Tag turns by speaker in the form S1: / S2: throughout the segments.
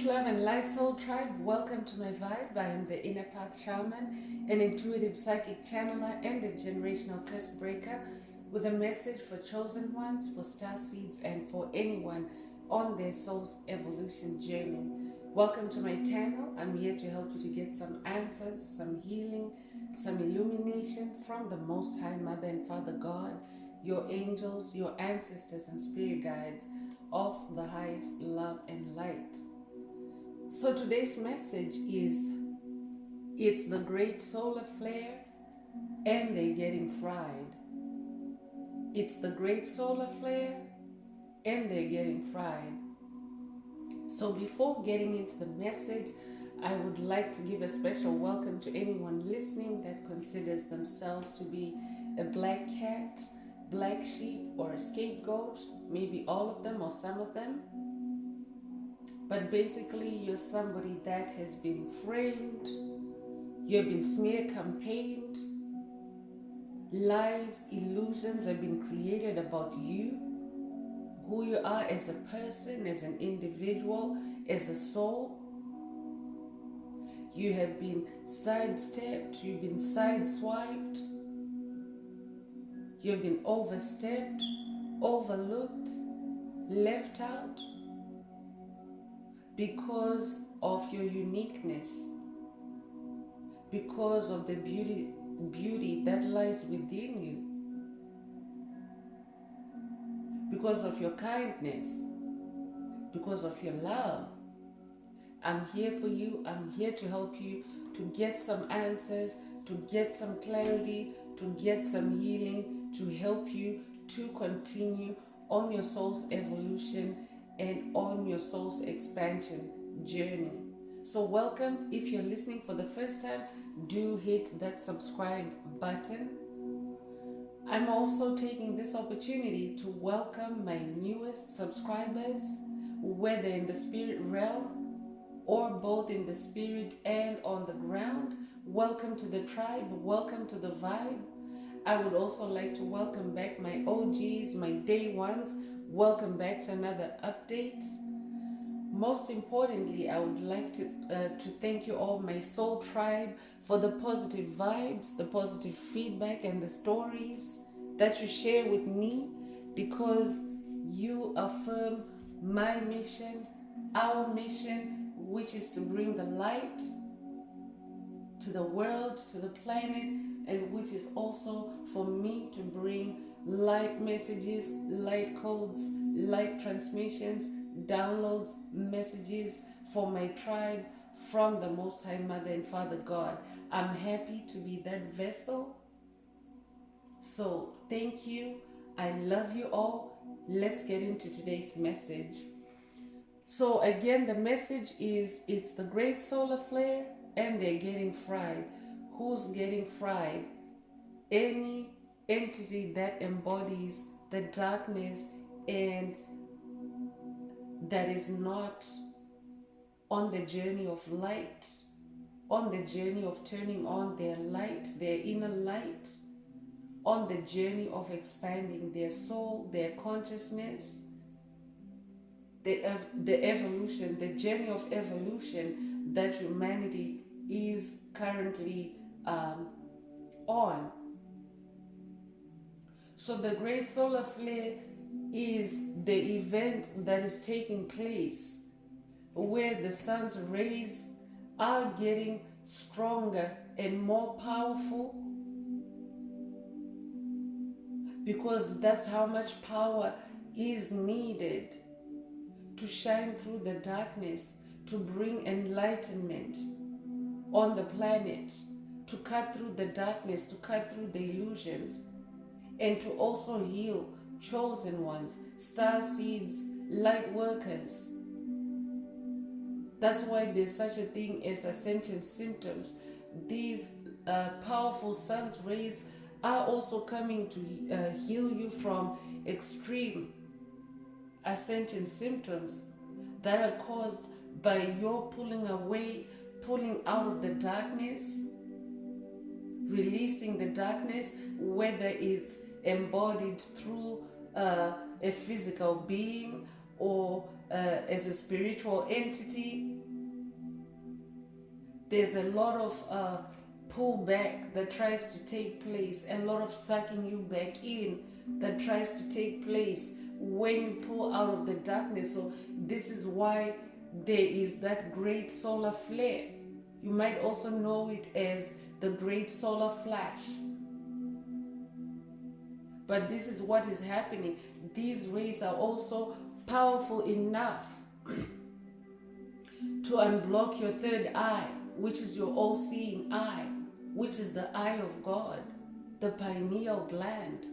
S1: love, and light soul tribe. Welcome to my vibe. I am the inner path shaman, an intuitive psychic channeler, and a generational curse breaker with a message for chosen ones, for star seeds, and for anyone on their soul's evolution journey. Welcome to my channel. I'm here to help you to get some answers, some healing, some illumination from the Most High Mother and Father God, your angels, your ancestors, and spirit guides of the highest love and light. So today's message is, it's the great solar flare and they're getting fried. It's the great solar flare and they're getting fried. So before getting into the message, I would like to give a special welcome to anyone listening that considers themselves to be a black cat, black sheep, or a scapegoat, maybe all of them or some of them. But basically, you're somebody that has been framed, you've been smear campaigned, lies, illusions have been created about you, who you are as a person, as an individual, as a soul. You have been sidestepped, you've been sideswiped, you've been overstepped, overlooked, left out because of your uniqueness, because of the beauty that lies within you, because of your kindness, because of your love. I'm here for you. I'm here to help you to get some answers, to get some clarity, to get some healing, to help you to continue on your soul's evolution and on your soul's expansion journey. So welcome. If you're listening for the first time, do hit that subscribe button. I'm also taking this opportunity to welcome my newest subscribers, whether in the spirit realm or both in the spirit and on the ground. Welcome to the tribe. Welcome to the vibe. I would also like to welcome back my OGs, my day ones. Welcome back to another update. Most importantly, I would like to thank you all, my soul tribe, for the positive vibes, the positive feedback, and the stories that you share with me, because you affirm my mission, our mission, which is to bring the light to the world, to the planet, and which is also for me to bring light messages, light codes, light transmissions, downloads, messages for my tribe from the Most High Mother and Father God. I'm happy to be that vessel. So thank you. I love you all. Let's get into today's message. So again, the message is, it's the great solar flare and they're getting fried. Who's getting fried? Any entity that embodies the darkness and that is not on the journey of light, on the journey of turning on their light, their inner light, on the journey of expanding their soul, their consciousness, the evolution, the journey of evolution that humanity is currently on. So the great solar flare is the event that is taking place where the sun's rays are getting stronger and more powerful, because that's how much power is needed to shine through the darkness, to bring enlightenment on the planet, to cut through the darkness, to cut through the illusions, and to also heal chosen ones, star seeds, light workers. That's why there's such a thing as ascension symptoms. These powerful sun's rays are also coming to heal you from extreme ascension symptoms that are caused by your pulling away, pulling out of the darkness, releasing the darkness, whether it's embodied through a physical being or as a spiritual entity, There's a lot of pullback that tries to take place, a lot of sucking you back in that tries to take place when you pull out of the darkness. So this is why there is that great solar flare. You might also know it as the great solar flash. But this is what is happening. These rays are also powerful enough to unblock your third eye, which is your all-seeing eye, which is the eye of God, the pineal gland.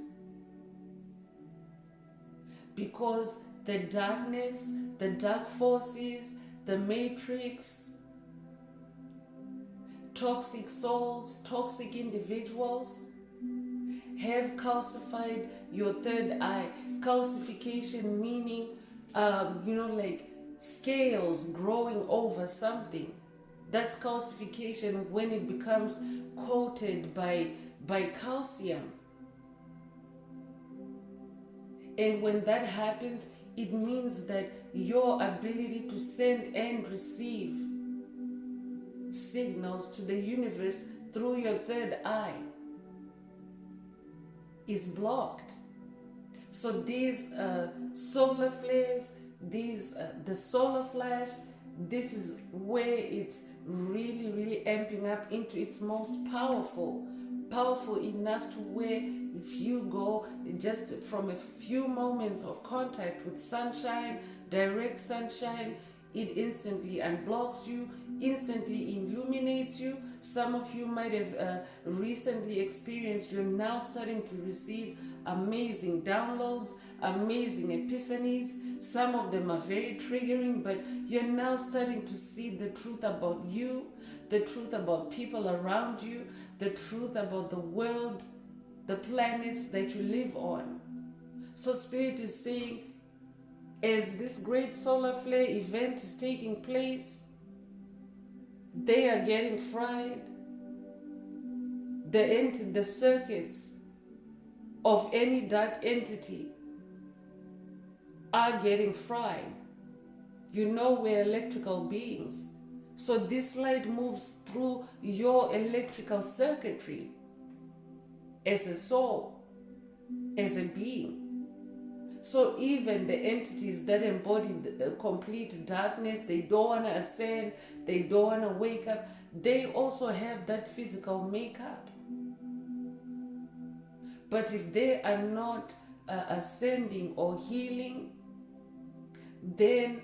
S1: Because the darkness, the dark forces, the matrix, toxic souls, toxic individuals have calcified your third eye. Calcification meaning, like scales growing over something. That's calcification when it becomes coated by calcium. And when that happens, it means that your ability to send and receive signals to the universe through your third eye is blocked. So these solar flares, the solar flash, this is where it's really, really amping up into its most powerful enough to where if you go just from a few moments of contact with sunshine, direct sunshine, it instantly unblocks you, instantly illuminates you. Some of you might have recently experienced, you're now starting to receive amazing downloads, amazing epiphanies. Some of them are very triggering, but you're now starting to see the truth about you, the truth about people around you, the truth about the world, the planets that you live on. So Spirit is saying, as this great solar flare event is taking place, they are getting fried. The circuits of any dark entity are getting fried. You know, we're electrical beings. So this light moves through your electrical circuitry as a soul, as a being. So even the entities that embody complete darkness, they don't want to ascend, they don't want to wake up, they also have that physical makeup. But if they are not ascending or healing, then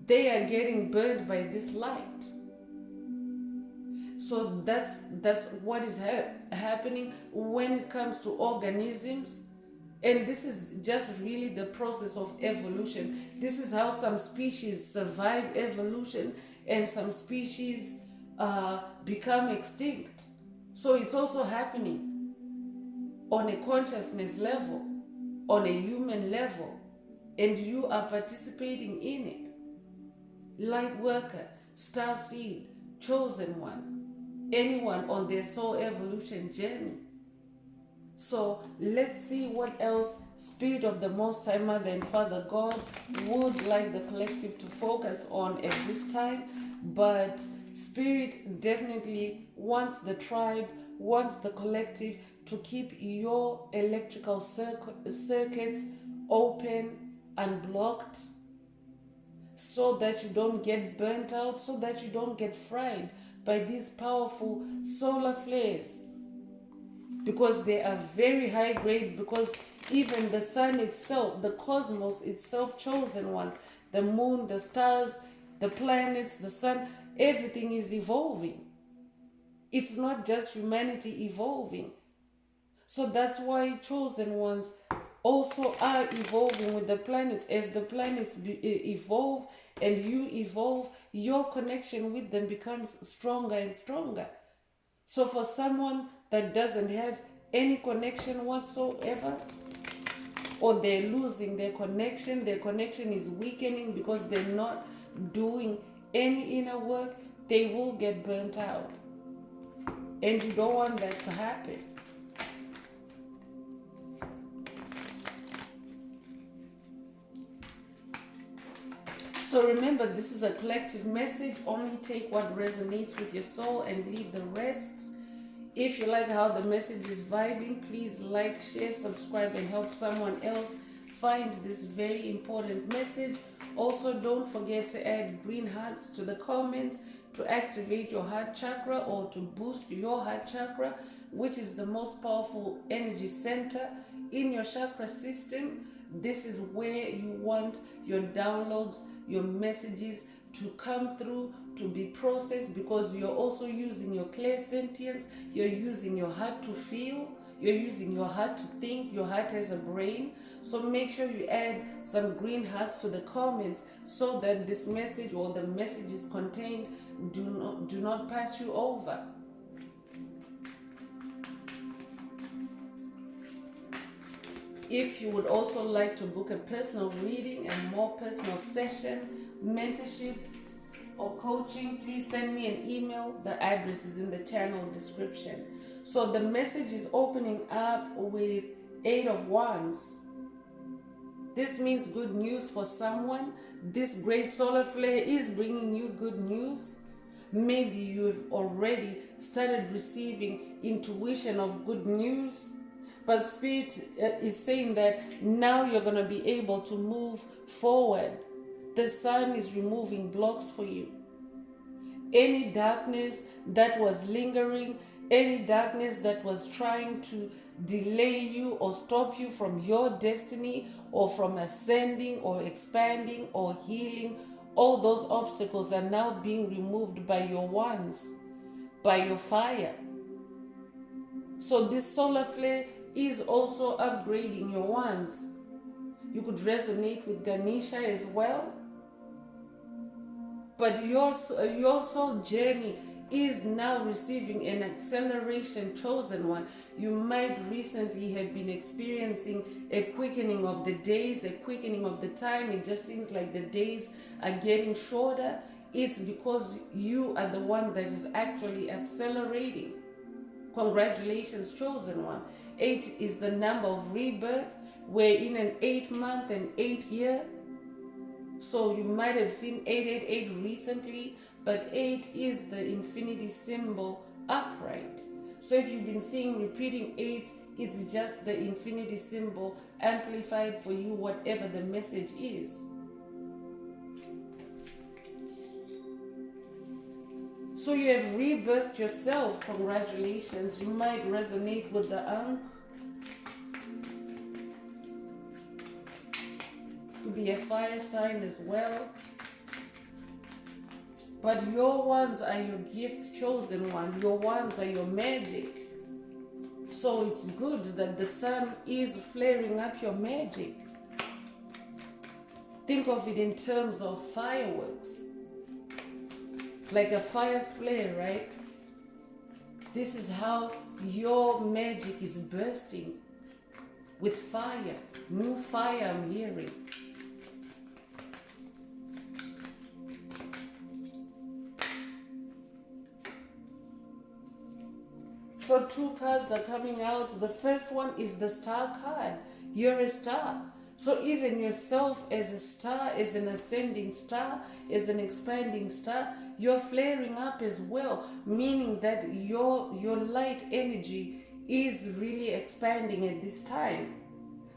S1: they are getting burned by this light. So that's what is happening when it comes to organisms. And this is just really the process of evolution. This is how some species survive evolution and some species become extinct. So it's also happening on a consciousness level, on a human level, and you are participating in it. Light worker, star seed, chosen one, anyone on their soul evolution journey. So let's see what else Spirit of the Most High Mother and Father God would like the collective to focus on at this time. But Spirit definitely wants the tribe, wants the collective to keep your electrical circuits open and blocked, so that you don't get burnt out, so that you don't get fried by these powerful solar flares. Because they are very high grade, because even the sun itself, the cosmos itself, chosen ones, the moon, the stars, the planets, the sun, everything is evolving. It's not just humanity evolving. So that's why chosen ones also are evolving with the planets. As the planets evolve and you evolve, your connection with them becomes stronger and stronger. So for someone that doesn't have any connection whatsoever, or they're losing their connection is weakening because they're not doing any inner work, they will get burnt out. And you don't want that to happen. So remember, this is a collective message. Only take what resonates with your soul and leave the rest. If you like how the message is vibing, please like, share, subscribe, and help someone else find this very important message. Also, don't forget to add green hearts to the comments to activate your heart chakra or to boost your heart chakra, which is the most powerful energy center in your chakra system. This is where you want your downloads, your messages to come through, to be processed, because you're also using your clairsentience, you're using your heart to feel, you're using your heart to think. Your heart has a brain. So make sure you add some green hearts to the comments so that this message or the messages contained do not pass you over. If you would also like to book a personal reading and more personal session, mentorship, or coaching, please send me an email. The address is in the channel description. So the message is opening up with 8 of Wands. This means good news for someone. This great solar flare is bringing you good news. Maybe you've already started receiving intuition of good news. But Spirit is saying that now you're going to be able to move forward. The sun is removing blocks for you. Any darkness that was lingering, any darkness that was trying to delay you or stop you from your destiny or from ascending or expanding or healing, all those obstacles are now being removed by your wands, by your fire. So this solar flare is also upgrading your wands. You could resonate with Ganesha as well. But your soul journey is now receiving an acceleration, chosen one. You might recently have been experiencing a quickening of the days, a quickening of the time. It just seems like the days are getting shorter. It's because you are the one that is actually accelerating. Congratulations, chosen one. 8 is the number of rebirth. We're in an 8-month and 8-year. So you might have seen 888 recently, but 8 is the infinity symbol upright. So if you've been seeing repeating 8, it's just the infinity symbol amplified for you, whatever the message is. So you have rebirthed yourself. Congratulations. You might resonate with the Ankh. Could be a fire sign as well. But your ones are your gifts, chosen one. Your ones are your magic. So it's good that the sun is flaring up your magic. Think of it in terms of fireworks. Like a fire flare, right? This is how your magic is bursting with fire. New fire I'm hearing. So 2 cards are coming out. The first one is the star card. You're a star. So even yourself as a star, as an ascending star, as an expanding star, you're flaring up as well, meaning that your light energy is really expanding at this time.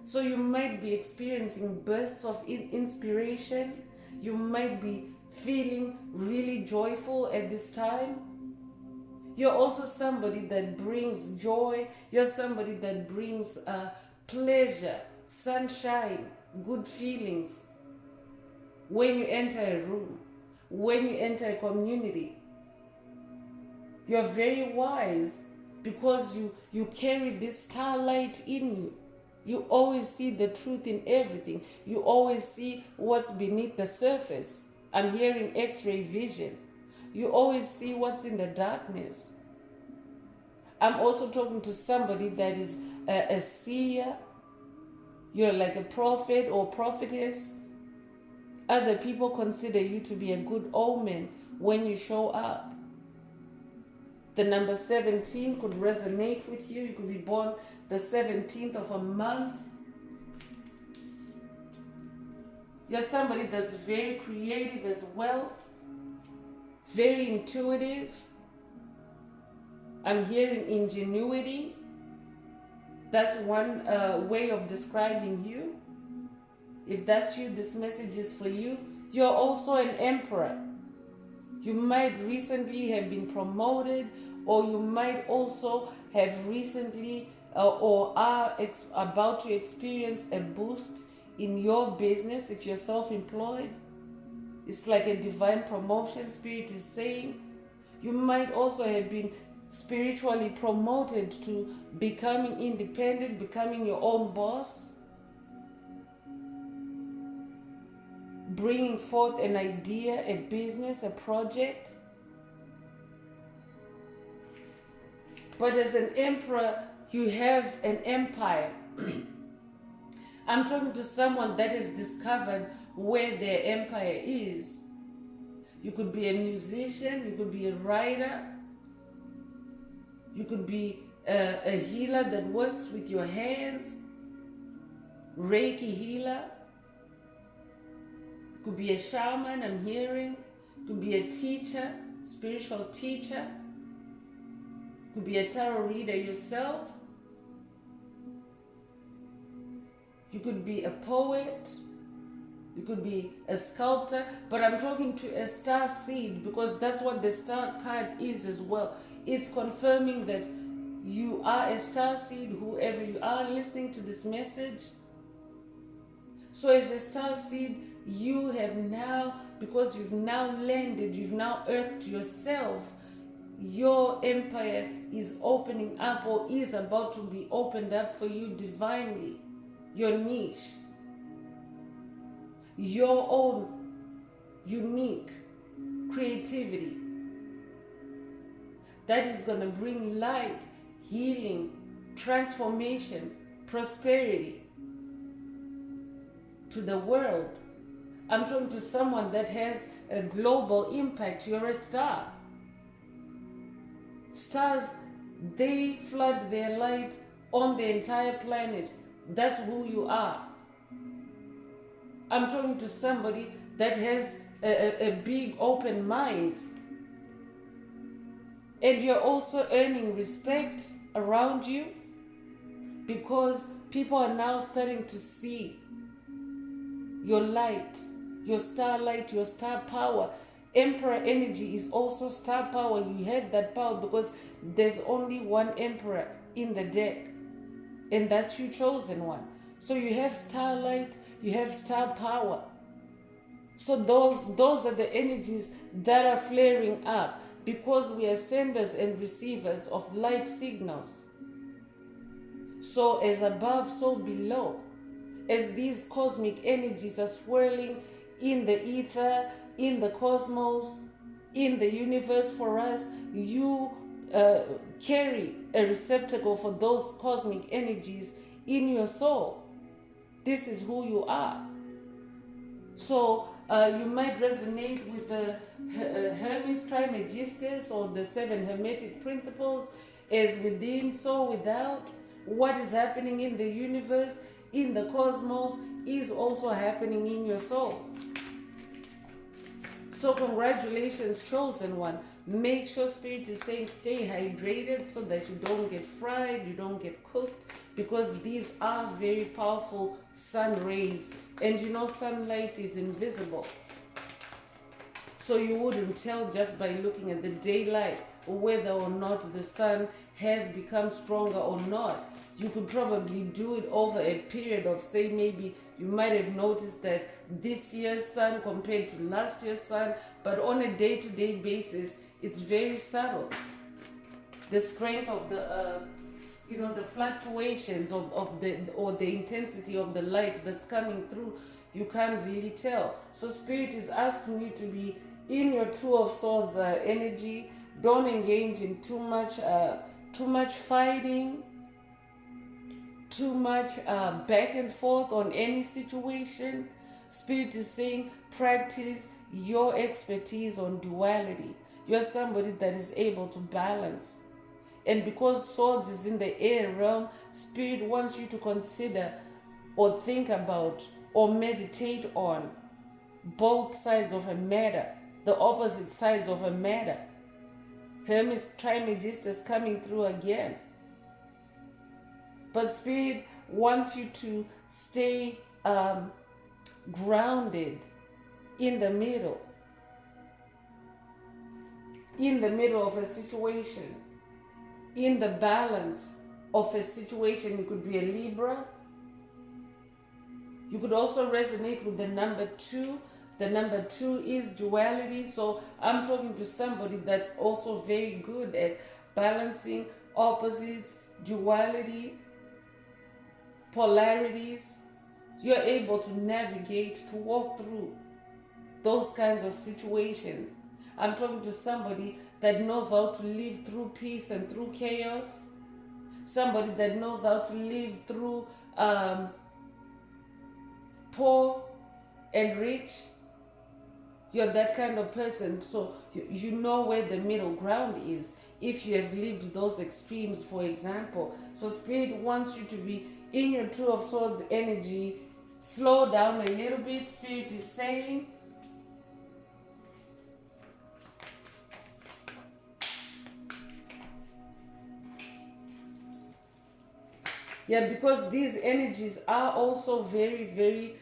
S1: So you might be experiencing bursts of inspiration. You might be feeling really joyful at this time. You're also somebody that brings joy. You're somebody that brings pleasure, sunshine, good feelings when you enter a room, when you enter a community. You're very wise because you carry this starlight in you. You always see the truth in everything. You always see what's beneath the surface. I'm hearing X-ray vision. You always see what's in the darkness. I'm also talking to somebody that is a seer. You're like a prophet or prophetess. Other people consider you to be a good omen when you show up. The number 17 could resonate with you. You could be born the 17th of a month. You're somebody that's very creative as well, very intuitive. I'm hearing ingenuity. That's one way of describing you. If that's you, this message is for you. You're also an emperor. You might recently have been promoted, or you might also have recently or are about to experience a boost in your business. If you're self-employed, it's like a divine promotion, Spirit is saying. You might also have been spiritually promoted to becoming independent, becoming your own boss, bringing forth an idea, a business, a project. But as an emperor, you have an empire. I'm talking to someone that has discovered where their empire is. You could be a musician, you could be a writer, you could be a healer that works with your hands, Reiki healer. You could be a shaman, I'm hearing. You could be a teacher, spiritual teacher. You could be a tarot reader yourself. You could be a poet. You could be a sculptor. But I'm talking to a star seed, because that's what the star card is as well. It's confirming that you are a star seed, whoever you are listening to this message. So as a star seed, you have now, because you've now landed, you've now earthed yourself, your empire is opening up, or is about to be opened up for you divinely. Your niche, your own unique creativity that is going to bring light, healing, transformation, prosperity to the world. I'm talking to someone that has a global impact. You're a star. Stars, they flood their light on the entire planet. That's who you are. I'm talking to somebody that has a big open mind. And you're also earning respect around you, because people are now starting to see your light, your starlight, your star power. Emperor energy is also star power. You have that power because there's only one emperor in the deck, and that's your chosen one. So you have starlight, you have star power. So those are the energies that are flaring up, because we are senders and receivers of light signals. So as above, so below. As these cosmic energies are swirling in the ether, in the cosmos, in the universe for us, you carry a receptacle for those cosmic energies in your soul. This is who you are. So you might resonate with the Hermes Trismegistus or the 7 Hermetic principles, as within, so without. What is happening in the universe, in the cosmos, is also happening in your soul. So congratulations, chosen one. Make sure Spirit is saying stay hydrated so that you don't get fried, you don't get cooked, because these are very powerful sun rays. And you know, sunlight is invisible. So you wouldn't tell just by looking at the daylight whether or not the sun has become stronger or not. You could probably do it over a period of, say, maybe you might have noticed that this year's sun compared to last year's sun, but on a day-to-day basis, it's very subtle. The strength of the, the fluctuations of the intensity of the light that's coming through, you can't really tell. So Spirit is asking you to be in your Two of Swords energy. Don't engage in too much fighting, too much back and forth on any situation. Spirit is saying practice your expertise on duality. You're somebody that is able to balance. And because swords is in the air realm, Spirit wants you to consider or think about or meditate on both sides of a matter, the opposite sides of a matter. Hermes Trismegistus coming through again. But Spirit wants you to stay grounded in the middle of a situation, in the balance of a situation. You could be a Libra. You could also resonate with the number 2. The number 2 is duality. So I'm talking to somebody that's also very good at balancing opposites, duality, polarities. You're able to navigate, to walk through those kinds of situations. I'm talking to somebody that knows how to live through peace and through chaos. Somebody that knows how to live through poor and rich. You're that kind of person. So you know where the middle ground is if you have lived those extremes, for example. So Spirit wants you to be in your Two of Swords energy. Slow down a little bit. Spirit is saying, yeah, because these energies are also very, very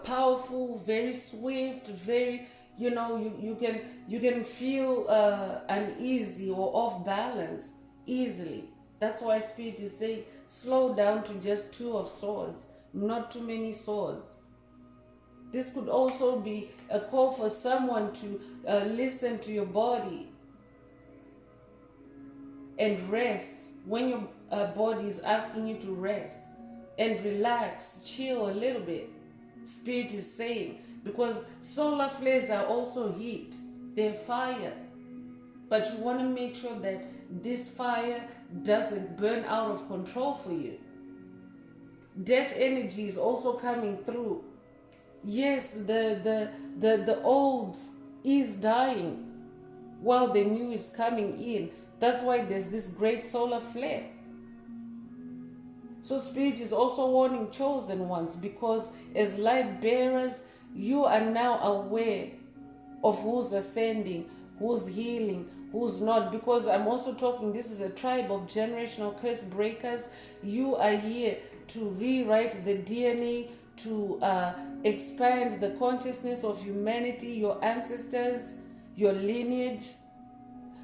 S1: powerful, very swift, very, you can feel uneasy or off balance easily. That's why Spirit is saying slow down to just 2 of Swords, not too many swords. This could also be a call for someone to listen to your body and rest when your body is asking you to rest and relax, chill a little bit. Spirit is saying, because solar flares are also heat, they're fire, but you want to make sure that this fire doesn't burn out of control for you. Death energy is also coming through. Yes, the old is dying while the new is coming in. That's why there's this great solar flare. So Spirit is also warning chosen ones, because as light bearers, you are now aware of who's ascending, who's healing, who's not. Because I'm also talking, this is a tribe of generational curse breakers. You are here to rewrite the DNA, to expand the consciousness of humanity, your ancestors, your lineage.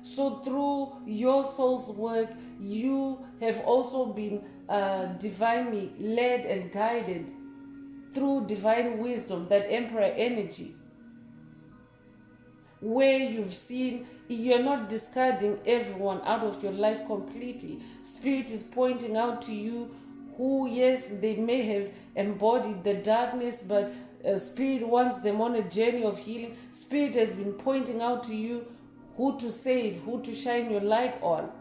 S1: So through your soul's work, you have also been divinely led and guided through divine wisdom, that emperor energy, where you've seen you're not discarding everyone out of your life completely. Spirit is pointing out to you who, yes, they may have embodied the darkness, but Spirit wants them on a journey of healing. Spirit has been pointing out to you who to save, who to shine your light on.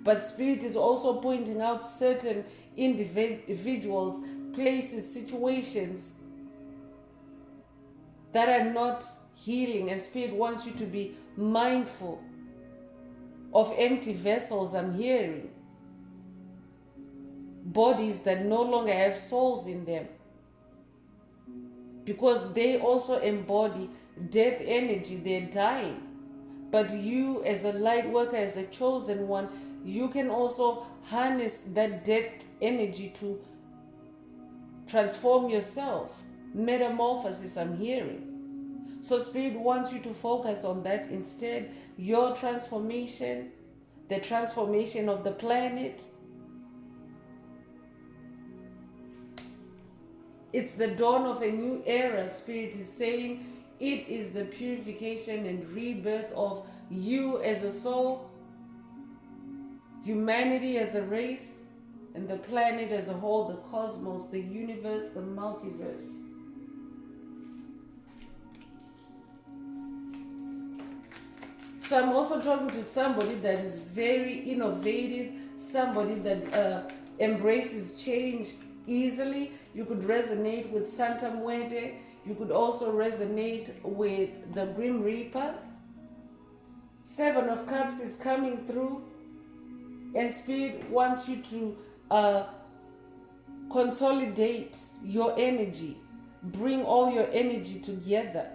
S1: But Spirit is also pointing out certain individuals, places, situations that are not healing. And Spirit wants you to be mindful of empty vessels. I'm hearing bodies that no longer have souls in them, because they also embody death energy. They're dying. But you, as a light worker, as a chosen one, you can also harness that death energy to transform yourself. Metamorphosis, I'm hearing. So Spirit wants you to focus on that instead. Your transformation, the transformation of the planet. It's the dawn of a new era, Spirit is saying. It is the purification and rebirth of you as a soul, humanity as a race, and the planet as a whole, the cosmos, the universe, the multiverse. So I'm also talking to somebody that is very innovative, somebody that embraces change easily. You could resonate with Santa Muerte. You could also resonate with the Grim Reaper. 7 of Cups is coming through, and Spirit wants you to consolidate your energy, bring all your energy together.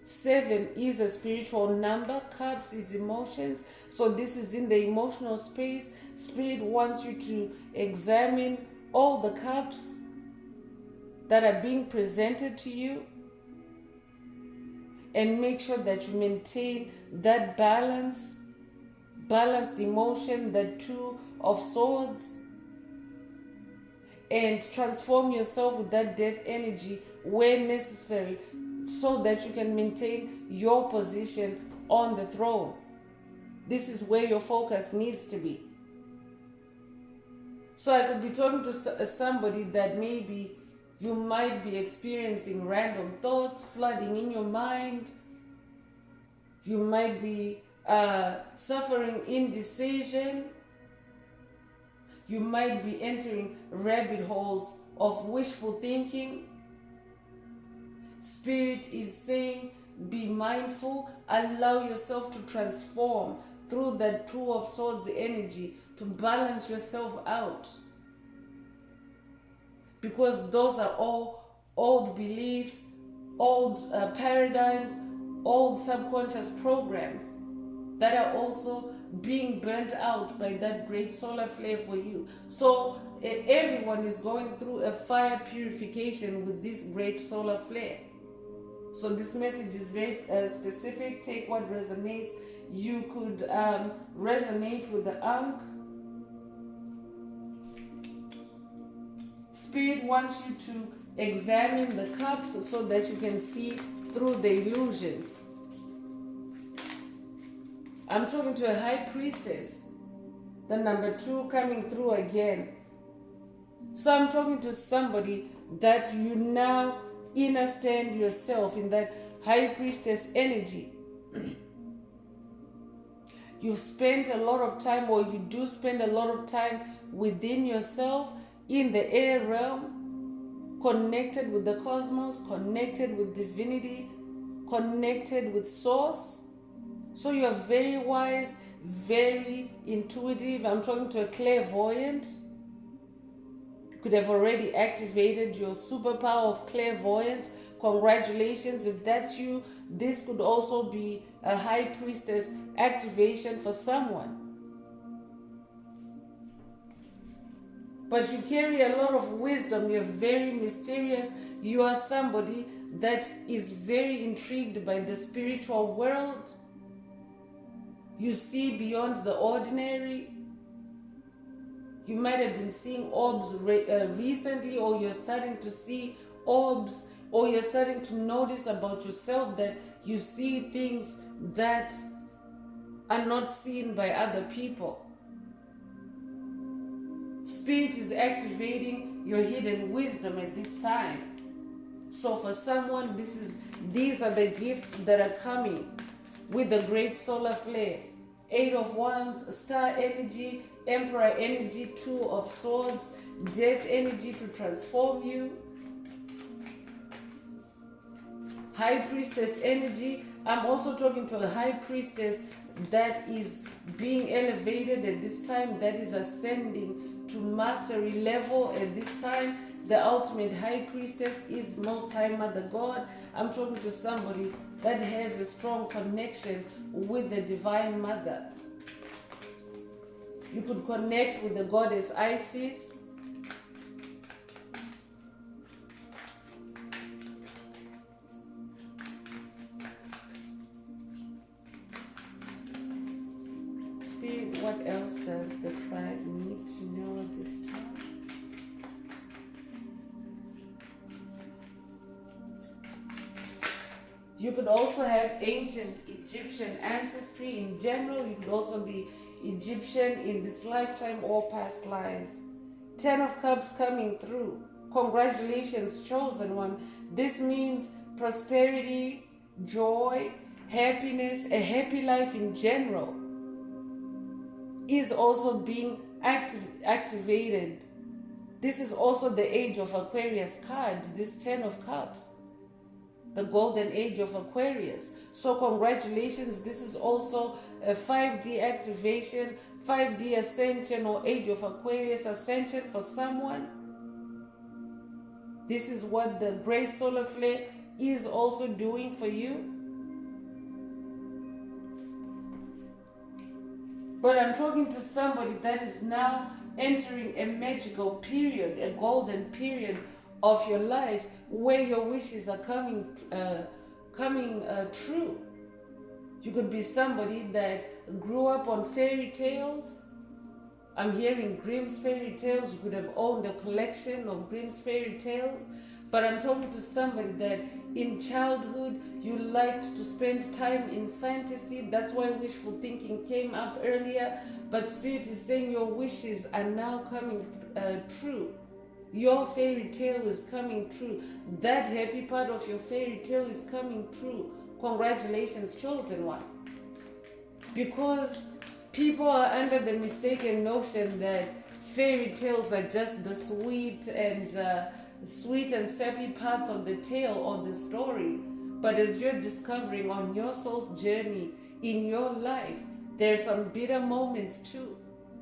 S1: 7 is a spiritual number. Cups is emotions. So this is in the emotional space. Spirit wants you to examine all the cups that are being presented to you and make sure that you maintain that balanced emotion, that 2 of swords, and transform yourself with that death energy where necessary so that you can maintain your position on the throne. This is where your focus needs to be. So I could be talking to somebody that maybe you might be experiencing random thoughts flooding in your mind. You might be suffering indecision. You might be entering rabbit holes of wishful thinking. Spirit is saying, be mindful, allow yourself to transform through that 2 of swords energy to balance yourself out. Because those are all old beliefs, old paradigms, old subconscious programs that are also being burnt out by that great solar flare for you. So everyone is going through a fire purification with this great solar flare. So this message is very specific. Take what resonates. You could resonate with the Ankh. Spirit wants you to examine the cups so that you can see through the illusions. I'm talking to a high priestess. The number 2 coming through again. So I'm talking to somebody that you now understand yourself in that high priestess energy. You've spent a lot of time, or you do spend a lot of time within yourself in the air realm, connected with the cosmos, connected with divinity, connected with source. So you're very wise, very intuitive. I'm talking to a clairvoyant. You could have already activated your superpower of clairvoyance. Congratulations. If that's you, this could also be a high priestess activation for someone. But you carry a lot of wisdom. You're very mysterious. You are somebody that is very intrigued by the spiritual world. You see beyond the ordinary. You might have been seeing orbs recently, or you're starting to see orbs, or you're starting to notice about yourself that you see things that are not seen by other people. Spirit is activating your hidden wisdom at this time. So for someone, these are the gifts that are coming with the great solar flare. 8 of Wands, star energy, emperor energy, 2 of swords, death energy to transform you. High priestess energy. I'm also talking to a high priestess that is being elevated at this time, that is ascending to mastery level at this time. The ultimate high priestess is Most High Mother God. I'm talking to somebody that has a strong connection with the Divine Mother. You could connect with the goddess Isis. Spirit, what else does the tribe need to know at this time? You could also have ancient Egyptian ancestry in general. You could also be Egyptian in this lifetime or past lives. 10 of Cups coming through. Congratulations, chosen one. This means prosperity, joy, happiness, a happy life in general is also being activated. This is also the age of Aquarius card, this 10 of Cups. The golden age of Aquarius. So congratulations, this is also a 5D activation, 5D ascension or age of Aquarius ascension for someone. This is what the great solar flare is also doing for you. But I'm talking to somebody that is now entering a magical period, a golden period of your life where your wishes are coming true. You could be somebody that grew up on fairy tales. I'm hearing Grimm's fairy tales. You could have owned a collection of Grimm's fairy tales. But I'm talking to somebody that in childhood you liked to spend time in fantasy. That's why wishful thinking came up earlier. But Spirit is saying your wishes are now coming true. Your fairy tale is coming true. That happy part of your fairy tale is coming true. Congratulations, chosen one. Because people are under the mistaken notion that fairy tales are just the sweet and sappy parts of the tale or the story. But as you're discovering on your soul's journey in your life, there's some bitter moments too.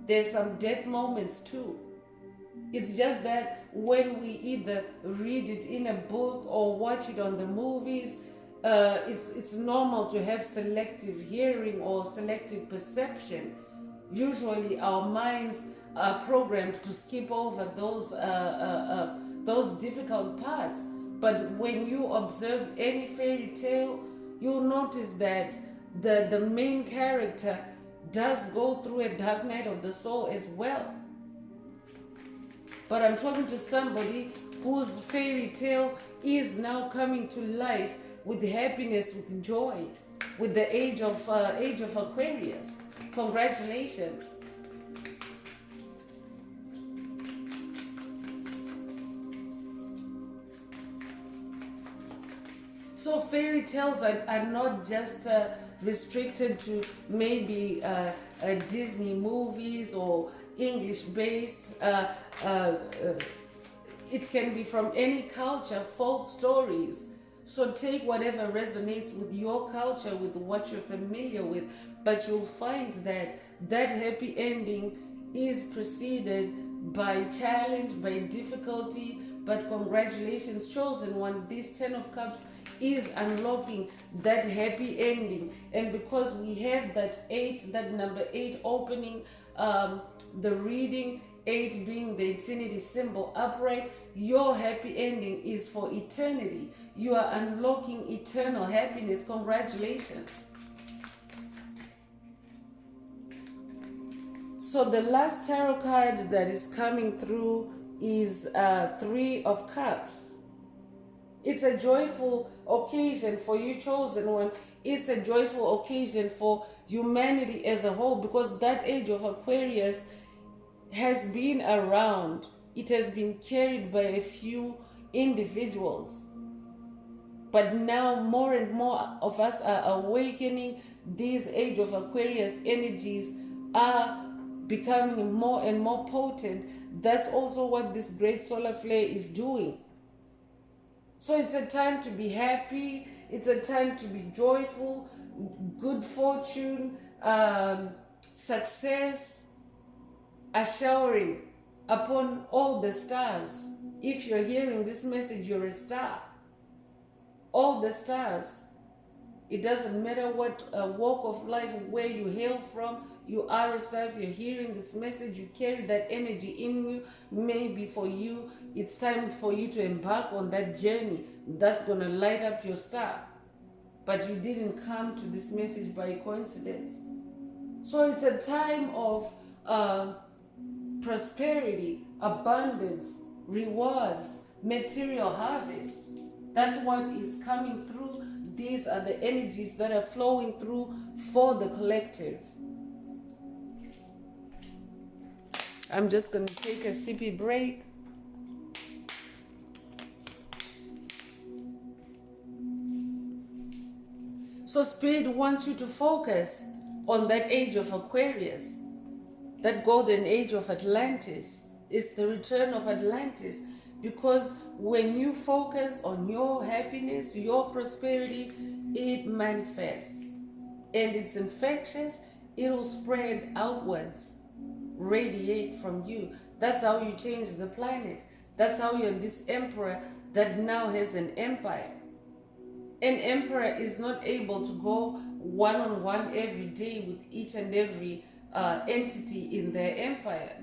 S1: There's some death moments too. It's just that when we either read it in a book or watch it on the movies, it's normal to have selective hearing or selective perception. Usually our minds are programmed to skip over those difficult parts. But when you observe any fairy tale, you'll notice that the main character does go through a dark night of the soul as well. But I'm talking to somebody whose fairy tale is now coming to life with happiness, with joy, with the age of Aquarius. Congratulations. So fairy tales are not just restricted to maybe Disney movies or English-based. It can be from any culture, folk stories. So take whatever resonates with your culture, with what you're familiar with, but you'll find that that happy ending is preceded by challenge, by difficulty. But congratulations, chosen one. This 10 of Cups is unlocking that happy ending. And because we have that 8, that number 8 opening the reading, 8 being the infinity symbol upright, your happy ending is for eternity. You are unlocking eternal happiness. Congratulations. So the last tarot card that is coming through is 3 of Cups. It's a joyful occasion for you, chosen one. It's a joyful occasion for humanity as a whole, because that age of Aquarius has been around. It has been carried by a few individuals. But now more and more of us are awakening. These age of Aquarius energies are becoming more and more potent. That's also what this great solar flare is doing. So it's a time to be happy. It's a time to be joyful, good fortune, success are showering upon all the stars. If you're hearing this message, you're a star. All the stars. It doesn't matter what walk of life, where you hail from, you are a star. If you're hearing this message, you carry that energy in you. Maybe for you, it's time for you to embark on that journey that's going to light up your star. But you didn't come to this message by coincidence. So it's a time of prosperity, abundance, rewards, material harvest. That's what is coming through. These are the energies that are flowing through for the collective. I'm just going to take a sippy break. So Spirit wants you to focus on that age of Aquarius, that golden age of Atlantis. It's the return of Atlantis. Because when you focus on your happiness, your prosperity, it manifests. And it's infectious. It will spread outwards, radiate from you. That's how you change the planet. That's how you're this emperor that now has an empire. An emperor is not able to go one-on-one every day with each and every entity in their empire,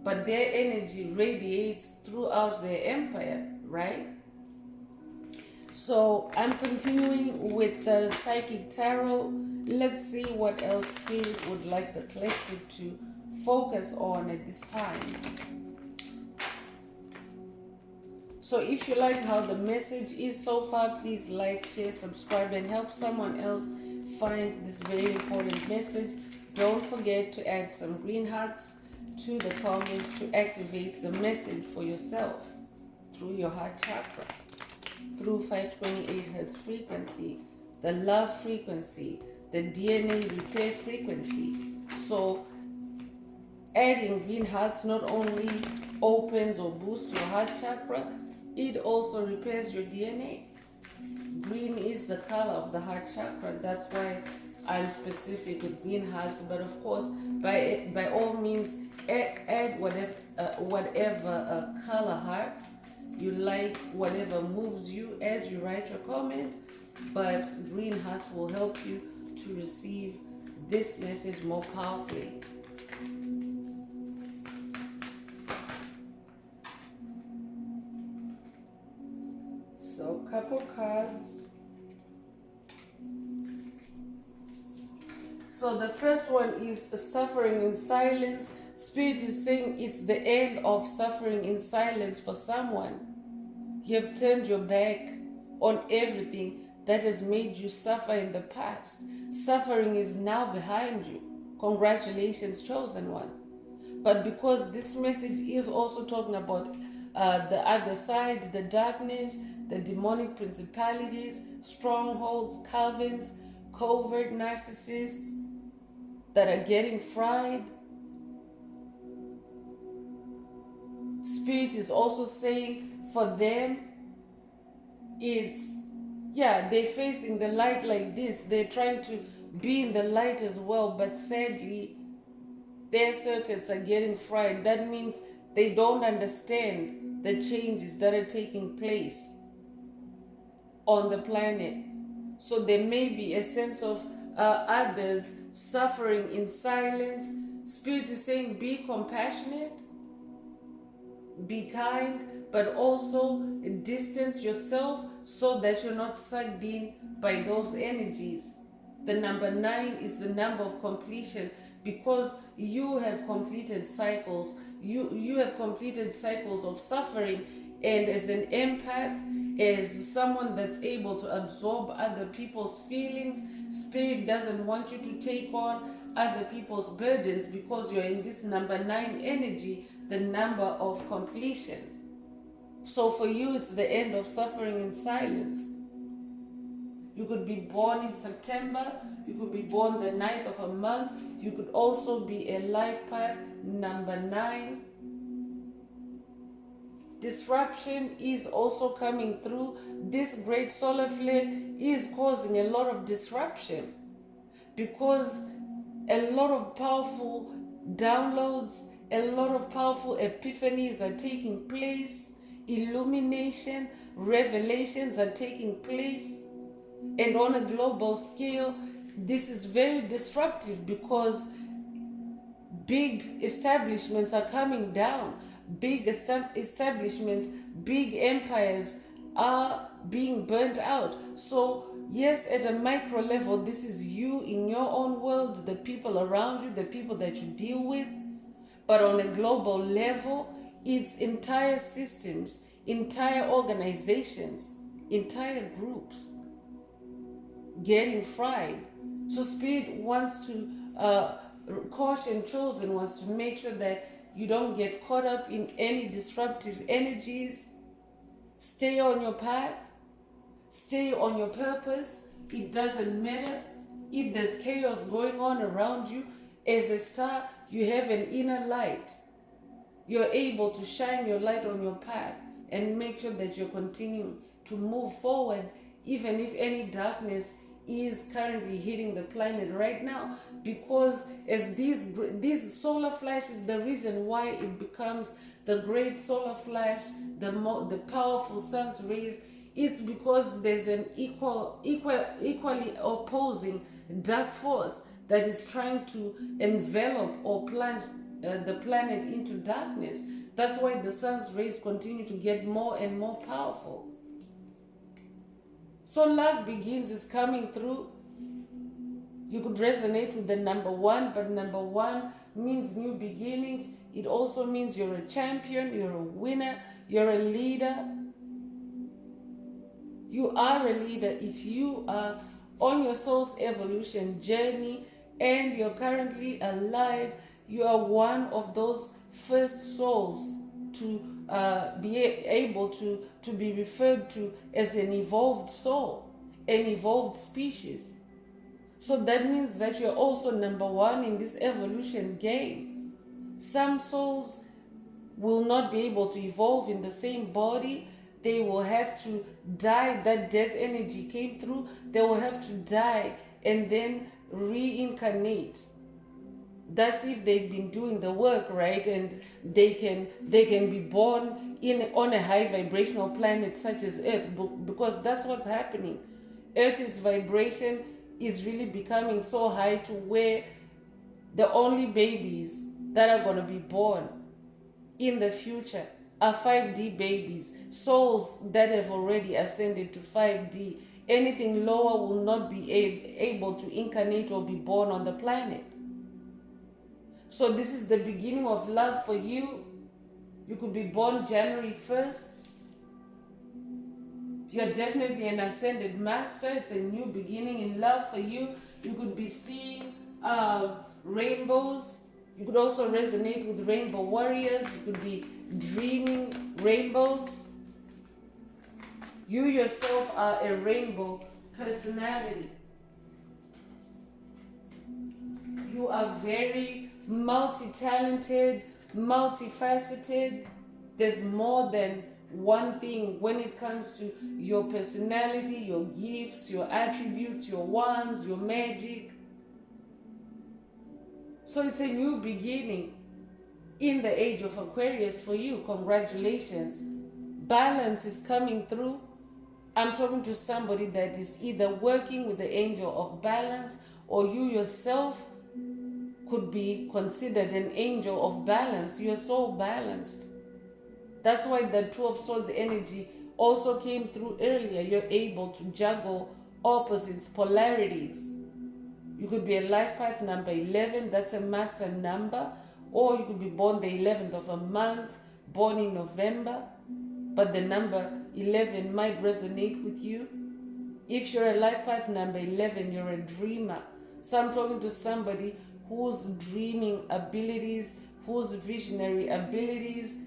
S1: but their energy radiates throughout their empire, right? So I'm continuing with the psychic tarot. Let's see what else Spirit would like the collective to focus on at this time. So if you like how the message is so far, please like, share, subscribe, and help someone else find this very important message. Don't forget to add some green hearts to the comments to activate the message for yourself through your heart chakra, through 528 Hz frequency, the love frequency, the DNA repair frequency. So adding green hearts not only opens or boosts your heart chakra, it also repairs your DNA. Green is the color of the heart chakra. That's why I'm specific with green hearts. But of course, by all means, add whatever color hearts you like, whatever moves you as you write your comment. But green hearts will help you to receive this message more powerfully. So, couple cards. So the first one is suffering in silence. Spirit is saying it's the end of suffering in silence for someone. You have turned your back on everything that has made you suffer in the past. Suffering is now behind you. Congratulations, chosen one. But because this message is also talking about the other side, the darkness, the demonic principalities, strongholds, covens, covert narcissists that are getting fried. Spirit is also saying for them, they're facing the light like this. They're trying to be in the light as well, but sadly, their circuits are getting fried. That means they don't understand the changes that are taking place on the planet. So there may be a sense of others suffering in silence. Spirit is saying be compassionate, be kind, but also distance yourself so that you're not sucked in by those energies. The number 9 is the number of completion, because you have completed cycles. You have completed cycles of suffering, and as an empath, as someone that's able to absorb other people's feelings, Spirit doesn't want you to take on other people's burdens, because you're in this number 9 energy, the number of completion. So for you, it's the end of suffering in silence. You could be born in September, you could be born the 9th of a month, you could also be a life path number 9. Disruption is also coming through. This great solar flare is causing a lot of disruption, because a lot of powerful downloads, a lot of powerful epiphanies are taking place, illumination, revelations are taking place. And on a global scale, this is very disruptive, because big establishments are coming down. Big establishments, big empires are being burnt out. So yes, at a micro level, this is you in your own world, the people around you, the people that you deal with. But on a global level, it's entire systems, entire organizations, entire groups getting fried. So Spirit wants to caution chosen ones to make sure that you don't get caught up in any disruptive energies. Stay on your path, stay on your purpose. It doesn't matter if there's chaos going on around you. As a star, you have an inner light. You're able to shine your light on your path and make sure that you're continuing to move forward, even if any darkness is currently hitting the planet right now, because as these solar flashes, the reason why it becomes the great solar flash, the powerful sun's rays, it's because there's an equally opposing dark force that is trying to envelop or plunge the planet into darkness. That's why the sun's rays continue to get more and more powerful. So Love Begins is coming through. You could resonate with the number one, but number one means new beginnings. It also means you're a champion, you're a winner, you're a leader. You are a leader if you are on your soul's evolution journey and you're currently alive. You are one of those first souls to be able to be referred to as an evolved soul, an evolved species. So that means that you're also number one in this evolution game. Some souls will not be able to evolve in the same body. They will have to die. That death energy came through. They will have to die and then reincarnate. That's if they've been doing the work, right? And they can be born on a high vibrational planet such as Earth, because that's what's happening. Earth's vibration is really becoming so high to where the only babies that are going to be born in the future are 5D babies, souls that have already ascended to 5D. Anything lower will not be able to incarnate or be born on the planet. So this is the beginning of love for you. You could be born January 1st. You're definitely an ascended master. It's a new beginning in love for you. You could be seeing rainbows. You could also resonate with rainbow warriors. You could be dreaming rainbows. You yourself are a rainbow personality. You are very multi-talented, multifaceted. There's more than one thing when it comes to your personality, your gifts, your attributes, your wands, your magic. So it's a new beginning in the age of Aquarius for you. Congratulations. Balance is coming through. I'm talking to somebody that is either working with the angel of balance, or you yourself could be considered an angel of balance. You're so balanced. That's why the Two of Swords energy also came through earlier. You're able to juggle opposites, polarities. You could be a life path number 11, that's a master number, or you could be born the 11th of a month, born in November, but the number 11 might resonate with you. If you're a life path number 11, you're a dreamer. So I'm talking to somebody whose dreaming abilities, whose visionary abilities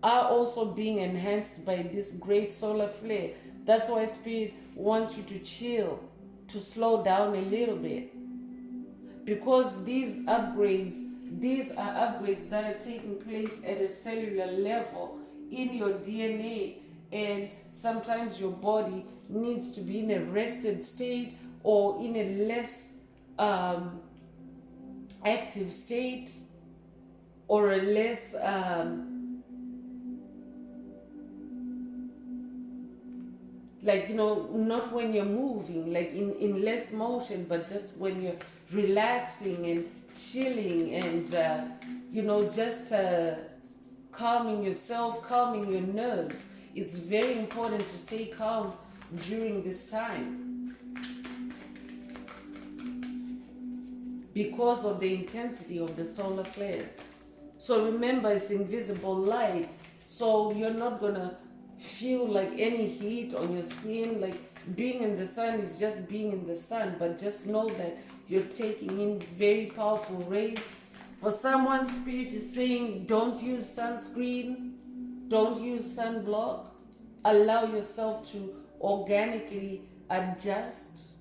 S1: are also being enhanced by this great solar flare. That's why Spirit wants you to chill, to slow down a little bit. Because these are upgrades that are taking place at a cellular level in your DNA, and sometimes your body needs to be in a rested state or in a less active state, or a less not when you're moving, like in less motion, but just when you're relaxing and chilling and just calming yourself, calming your nerves. It's very important to stay calm during this time because of the intensity of the solar flares. So remember, it's invisible light, so you're not gonna feel like any heat on your skin. Like being in the sun is just being in the sun, but just know that you're taking in very powerful rays. For someone, Spirit is saying, don't use sunscreen, don't use sunblock. Allow yourself to organically adjust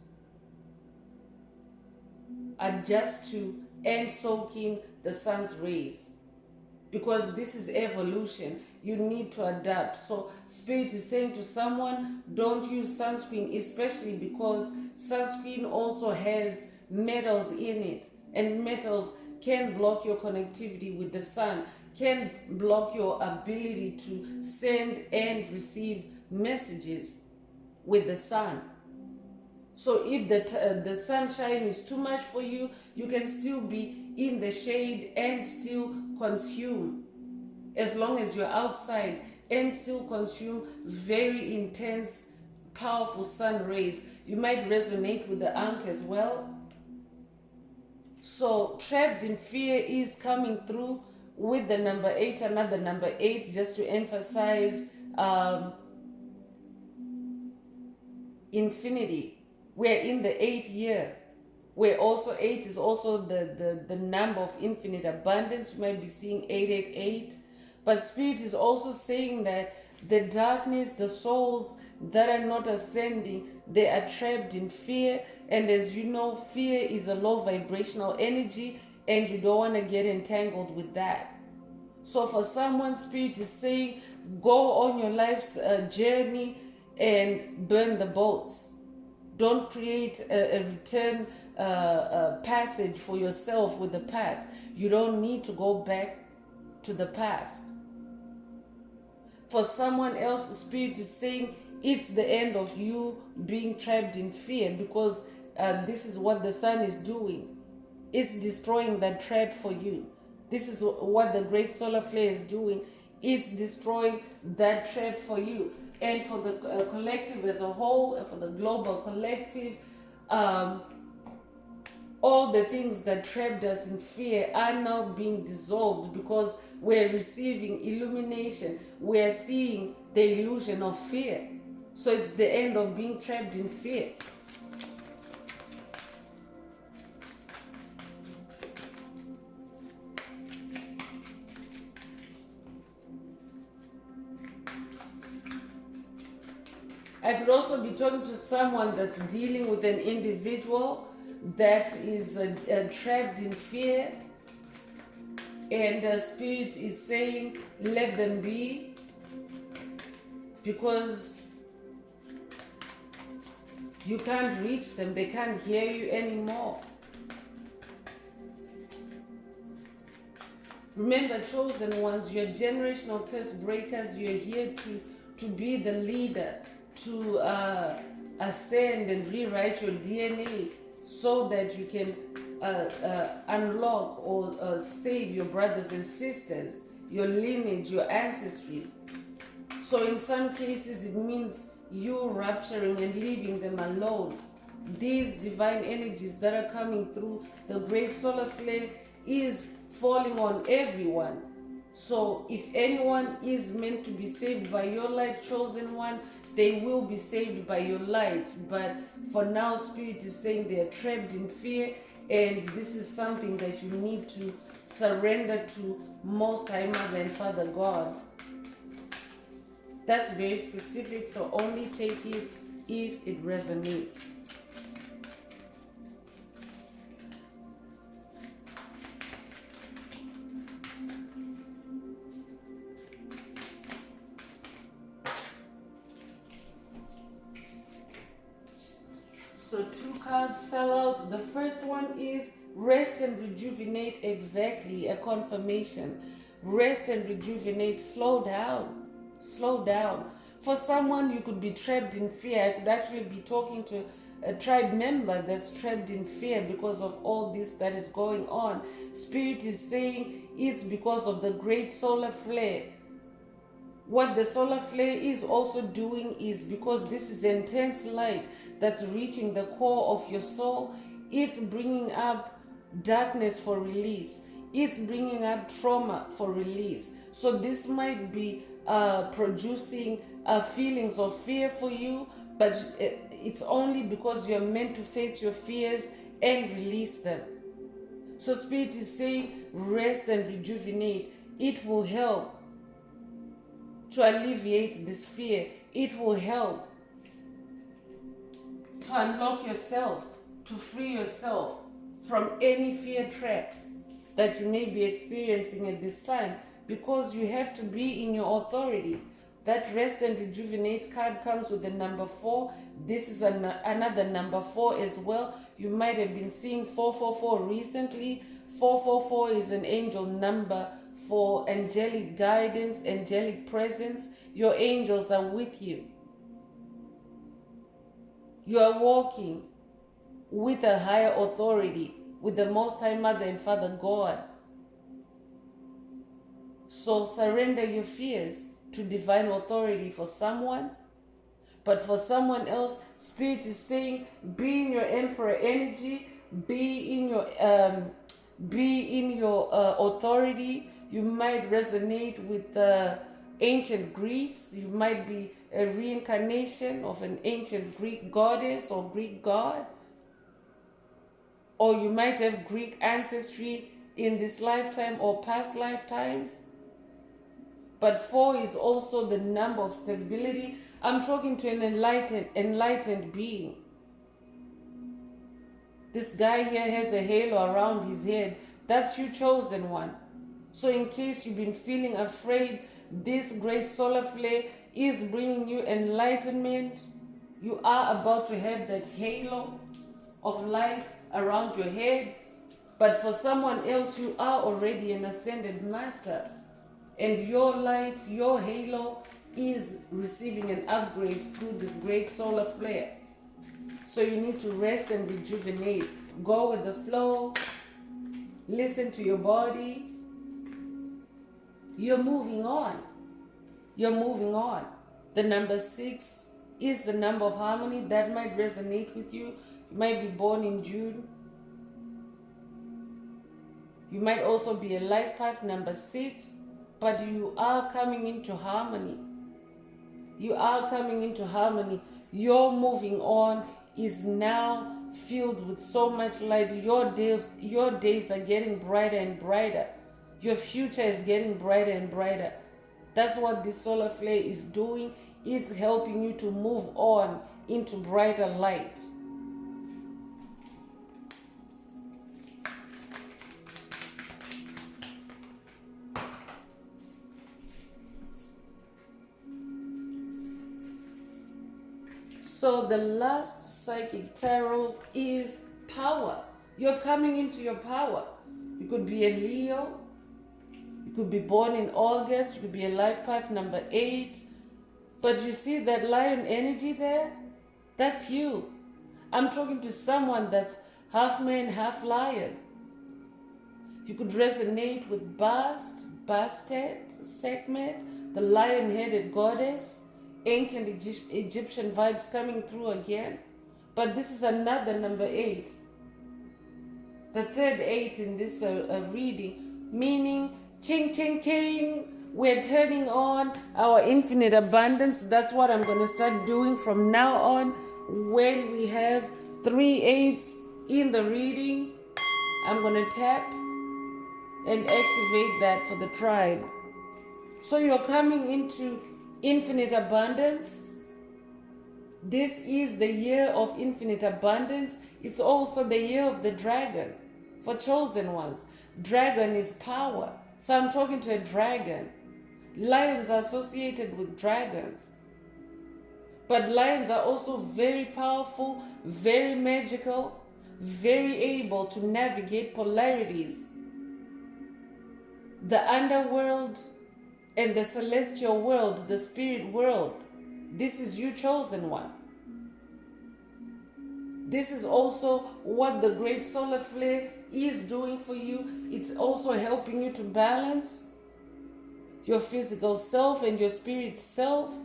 S1: to and soak in the sun's rays. because this is evolution. You need to adapt. So Spirit is saying to someone, don't use sunscreen, especially because sunscreen also has metals in it, and metals can block your connectivity with the sun, can block your ability to send and receive messages with the sun. So if the sunshine is too much for you, you can still be in the shade and still consume, as long as you're outside, and still consume very intense, powerful sun rays. You might resonate with the Ankh as well. So trapped in fear is coming through with the number 8, another number 8, just to emphasize infinity. We're in the 8th year, where also 8 is also the number of infinite abundance. You might be seeing 888. But Spirit is also saying that the darkness, the souls that are not ascending, they are trapped in fear. And as you know, fear is a low vibrational energy, and you don't want to get entangled with that. So for someone, Spirit is saying, go on your life's journey and burn the boats. Don't create a return passage for yourself with the past. You don't need to go back to the past. For someone else, the Spirit is saying it's the end of you being trapped in fear, because this is what the sun is doing. It's destroying that trap for you. This is what the great solar flare is doing. It's destroying that trap for you. And for the collective as a whole, for the global collective, all the things that trapped us in fear are now being dissolved, because we're receiving illumination. We're seeing the illusion of fear. So it's the end of being trapped in fear. I could also be talking to someone that's dealing with an individual that is trapped in fear, and Spirit is saying, let them be, because you can't reach them. They can't hear you anymore. Remember, chosen ones, you're generational curse breakers. You're here to be the leader, to ascend and rewrite your DNA so that you can unlock or save your brothers and sisters, your lineage, your ancestry. So in some cases, it means you rapturing and leaving them alone. These divine energies that are coming through the great solar flare is falling on everyone. So if anyone is meant to be saved by your light, chosen one, they will be saved by your light. But for now, Spirit is saying they are trapped in fear, and this is something that you need to surrender to Most High Mother and Father God. That's very specific, so only take it if it resonates. So 2 cards fell out. The first one is rest and rejuvenate. Exactly, a confirmation. Rest and rejuvenate. Slow down. Slow down. For someone, you could be trapped in fear. I could actually be talking to a tribe member that's trapped in fear because of all this that is going on. Spirit is saying it's because of the great solar flare. What the solar flare is also doing is, because this is intense light that's reaching the core of your soul, it's bringing up darkness for release. It's bringing up trauma for release. So this might be producing feelings of fear for you, but it's only because you're meant to face your fears and release them. So Spirit is saying rest and rejuvenate. It will help to alleviate this fear. It will help to unlock yourself, to free yourself from any fear traps that you may be experiencing at this time. because you have to be in your authority. That rest and rejuvenate card comes with the number 4. This is another number 4 as well. You might have been seeing 444 recently. 444 is an angel number for angelic guidance, angelic presence. Your angels are with you. You are walking with a higher authority, with the Most High Mother and Father God. So surrender your fears to divine authority for someone. But for someone else, Spirit is saying, be in your Emperor energy, be in your authority. You might resonate with ancient Greece. You might be a reincarnation of an ancient Greek goddess or Greek god. Or you might have Greek ancestry in this lifetime or past lifetimes. But 4 is also the number of stability. I'm talking to an enlightened being. This guy here has a halo around his head. That's you, chosen one. So in case you've been feeling afraid, this great solar flare is bringing you enlightenment. You are about to have that halo of light around your head. But for someone else, you are already an ascended master. And your light, your halo, is receiving an upgrade through this great solar flare. So you need to rest and rejuvenate. Go with the flow. Listen to your body. You're moving on. You're moving on. The number 6 is the number of harmony. That might resonate with you. You might be born in June. You might also be a life path number 6. But you are coming into harmony. You are coming into harmony. Your moving on is now filled with so much light. Your days are getting brighter and brighter. Your future is getting brighter and brighter. That's what this solar flare is doing. It's helping you to move on into brighter light. So the last psychic tarot is power. You're coming into your power. You could be a Leo. You could be born in August. You could be a life path number 8. But you see that lion energy there? That's you. I'm talking to someone that's half man, half lion. You could resonate with Bastet, Sekhmet, the lion-headed goddess. Ancient Egyptian vibes coming through again. But this is another number 8. The third 8 in this reading, meaning ching, ching, ching. We're turning on our infinite abundance. That's what I'm going to start doing from now on. When we have 3 8s in the reading, I'm going to tap and activate that for the tribe. So you're coming into infinite abundance. This is the year of infinite abundance. It's also the year of the dragon for chosen ones. Dragon is power. So I'm talking to a dragon. Lions are associated with dragons. But lions are also very powerful, very magical, very able to navigate polarities. The underworld and the celestial world, the spirit world. This is you, chosen one. This is also what the great solar flare is doing for you. It's also helping you to balance your physical self and your spirit self,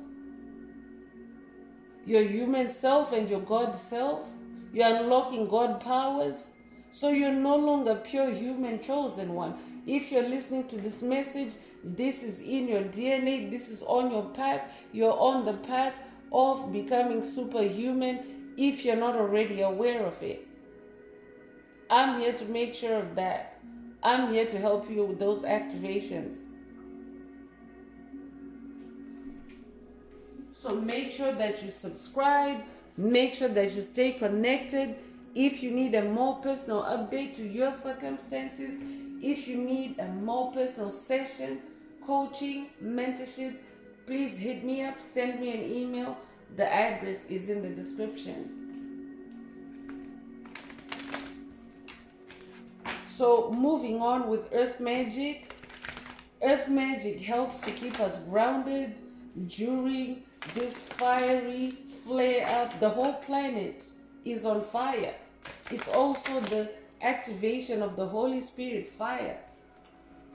S1: your human self and your God self. You're unlocking God powers. So you're no longer pure human, chosen one. If you're listening to this message, this is in your DNA. This is on your path. You're on the path of becoming superhuman if you're not already aware of it. I'm here to make sure of that. I'm here to help you with those activations. So make sure that you subscribe. Make sure that you stay connected. If you need a more personal update to your circumstances, if you need a more personal session, coaching, mentorship, please hit me up, send me an email. The address is in the description. So moving on with earth magic. Earth magic helps to keep us grounded during this fiery flare up. The whole planet is on fire. It's also the activation of the Holy Spirit fire.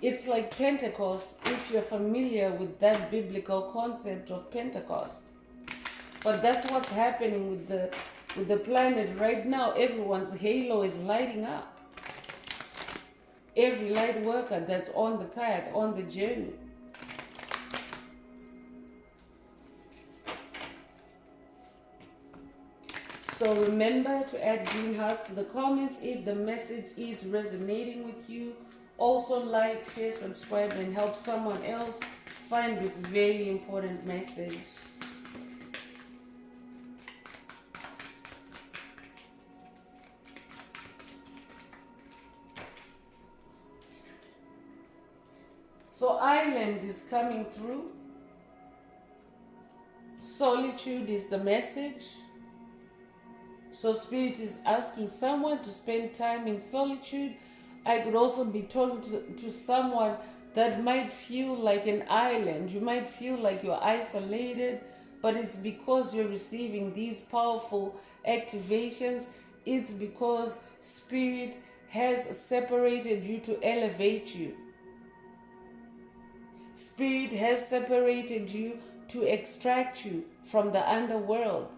S1: It's like Pentecost, if you're familiar with that biblical concept of Pentecost. But that's what's happening with the planet right now. Everyone's halo is lighting up. Every light worker that's on the path, on the journey. So remember to add green hearts to the comments if the message is resonating with you. Also like, share, subscribe, and help someone else find this very important message. So island is coming through. Solitude is the message. So Spirit is asking someone to spend time in solitude. I could also be talking to someone that might feel like an island. You might feel like you're isolated, but it's because you're receiving these powerful activations. It's because Spirit has separated you to elevate you. Spirit has separated you to extract you from the underworld.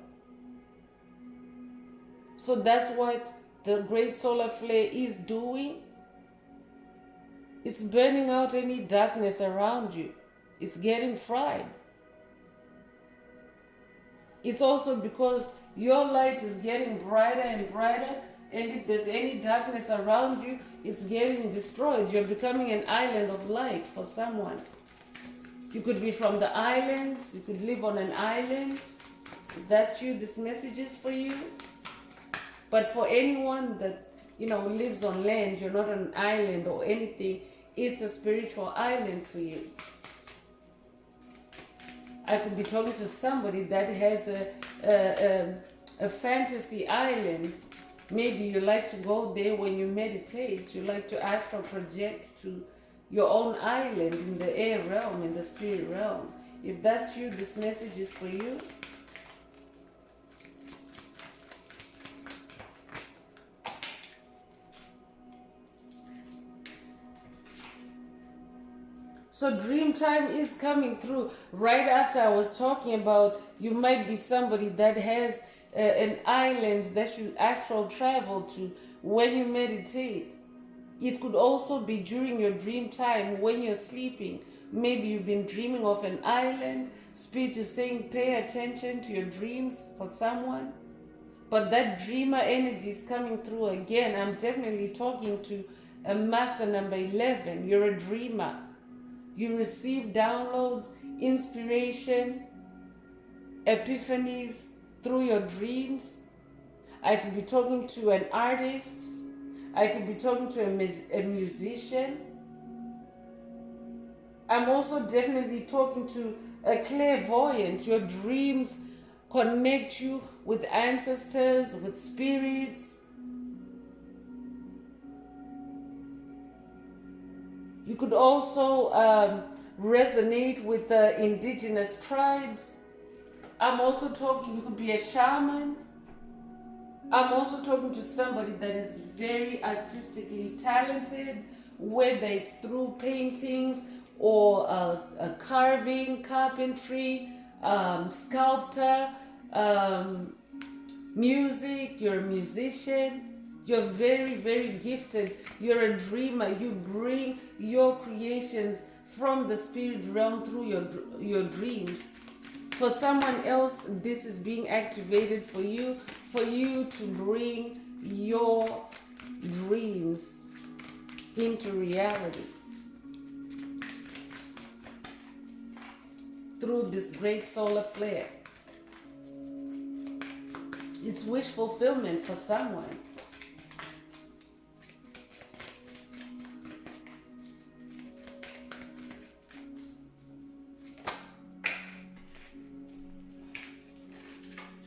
S1: So that's what the great solar flare is doing. It's burning out any darkness around you. It's getting fried. It's also because your light is getting brighter and brighter, and if there's any darkness around you, it's getting destroyed. You're becoming an island of light for someone. You could be from the islands. You could live on an island. If that's you, this message is for you. But for anyone that, lives on land, you're not on an island or anything, it's a spiritual island for you. I could be talking to somebody that has a fantasy island. Maybe you like to go there when you meditate. You like to astral project to your own island in the air realm, in the spirit realm. If that's you, this message is for you. So dream time is coming through. Right after I was talking about, you might be somebody that has an island that you astral travel to when you meditate. It could also be during your dream time when you're sleeping. Maybe you've been dreaming of an island. Spirit is saying pay attention to your dreams for someone. But that dreamer energy is coming through again. I'm definitely talking to a master number 11. You're a dreamer. You receive downloads, inspiration, epiphanies through your dreams. I could be talking to an artist. I could be talking to a musician. I'm also definitely talking to a clairvoyant. Your dreams connect you with ancestors, with spirits. You could also resonate with the indigenous tribes. I'm also talking, you could be a shaman. I'm also talking to somebody that is very artistically talented, whether it's through paintings or carving, carpentry, sculptor, music. You're a musician. You're very, very gifted. You're a dreamer. You bring your creations from the spirit realm through your dreams. For someone else, this is being activated for you to bring your dreams into reality through this great solar flare. It's wish fulfillment for someone.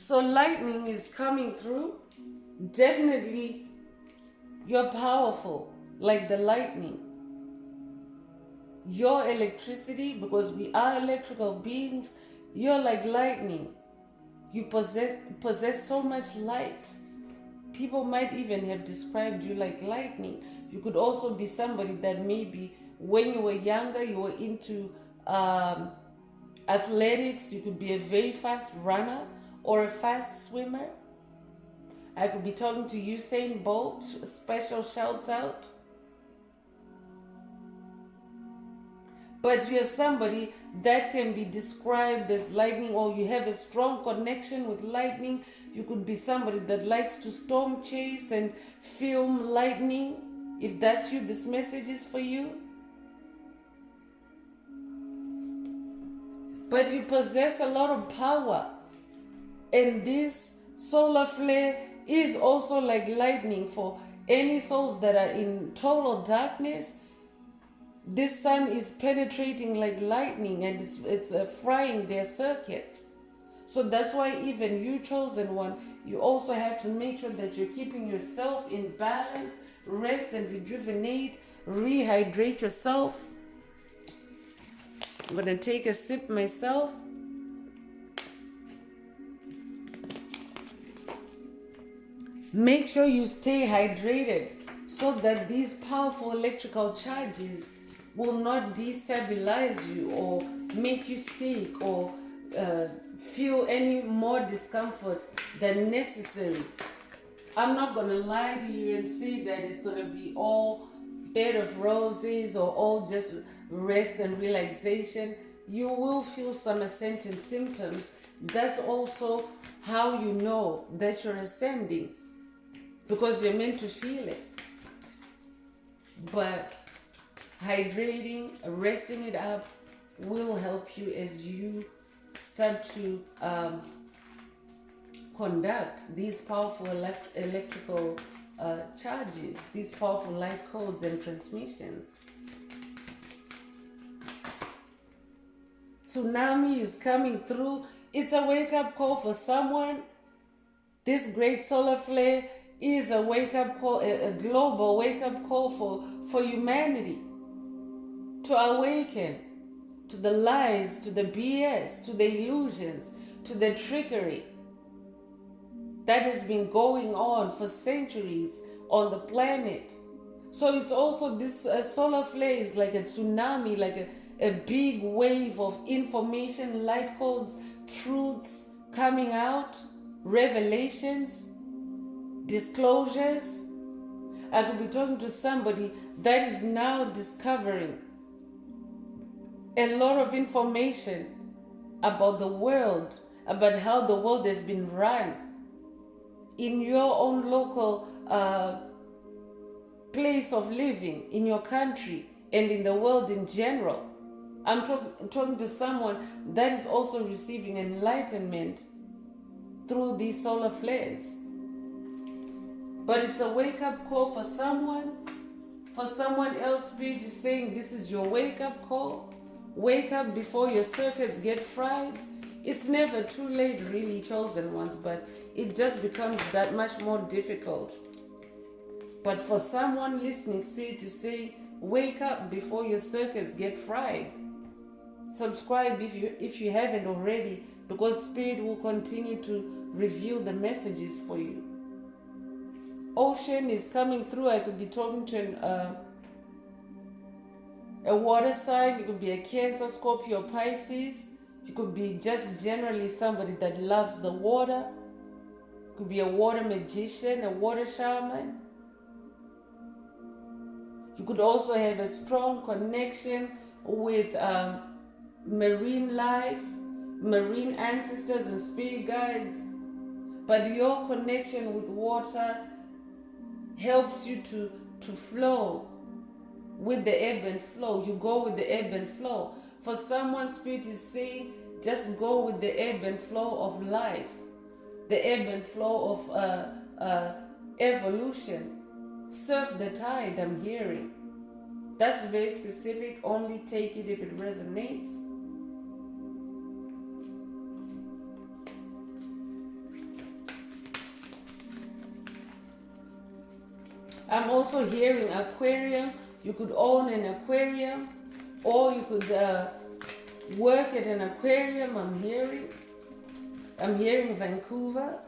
S1: So lightning is coming through. Definitely, you're powerful like the lightning. Your electricity, because we are electrical beings, you're like lightning. You possess so much light. People might even have described you like lightning. You could also be somebody that maybe when you were younger, you were into athletics. You could be a very fast runner or a fast swimmer. I could be talking to Usain Bolt, special shouts out. But you're somebody that can be described as lightning, or you have a strong connection with lightning. You could be somebody that likes to storm chase and film lightning. If that's you, this message is for you. But you possess a lot of power. And this solar flare is also like lightning for any souls that are in total darkness. This sun is penetrating like lightning, and it's frying their circuits. So that's why even you, chosen one, you also have to make sure that you're keeping yourself in balance, rest and rejuvenate, rehydrate yourself. I'm gonna take a sip myself. Make sure you stay hydrated so that these powerful electrical charges will not destabilize you or make you sick or feel any more discomfort than necessary. I'm not going to lie to you and say that it's going to be all bed of roses or all just rest and relaxation. You will feel some ascending symptoms. That's also how you know that you're ascending, because you're meant to feel it. But hydrating, resting it up will help you as you start to conduct these powerful electrical charges, these powerful light codes and transmissions. Tsunami is coming through. It's a wake-up call for someone. This great solar flare is a wake-up call, a global wake-up call for humanity to awaken to the lies, to the BS, to the illusions, to the trickery that has been going on for centuries on the planet. So it's also this solar flare is like a tsunami, like a big wave of information, light codes, truths coming out, revelations, disclosures. I could be talking to somebody that is now discovering a lot of information about the world, about how the world has been run in your own local place of living, in your country and in the world in general. I'm talking to someone that is also receiving enlightenment through these solar flares. But it's a wake-up call for someone. For someone else, Spirit is saying this is your wake-up call. Wake up before your circuits get fried. It's never too late, really, chosen ones, but it just becomes that much more difficult. But for someone listening, Spirit is saying, wake up before your circuits get fried. Subscribe if you haven't already, because Spirit will continue to reveal the messages for you. Ocean is coming through. I could be talking to a water sign. You could be a Cancer, Scorpio, Pisces. You could be just generally somebody that loves the water. You could be a water magician, a water shaman. You could also have a strong connection with marine life, marine ancestors and spirit guides. But your connection with water helps you to flow with the ebb and flow. You go with the ebb and flow. For someone, Spirit is saying, just go with the ebb and flow of life, the ebb and flow of evolution. Surf the tide, I'm hearing. That's very specific. Only take it if it resonates. I'm also hearing aquarium. You could own an aquarium, or you could work at an aquarium. I'm hearing Vancouver.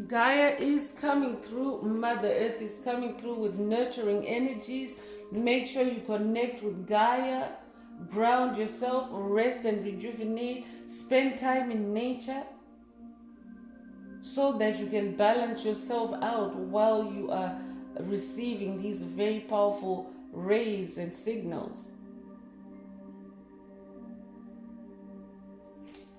S1: Gaia is coming through, Mother Earth is coming through with nurturing energies. Make sure you connect with Gaia, ground yourself, rest and rejuvenate, spend time in nature so that you can balance yourself out while you are receiving these very powerful rays and signals.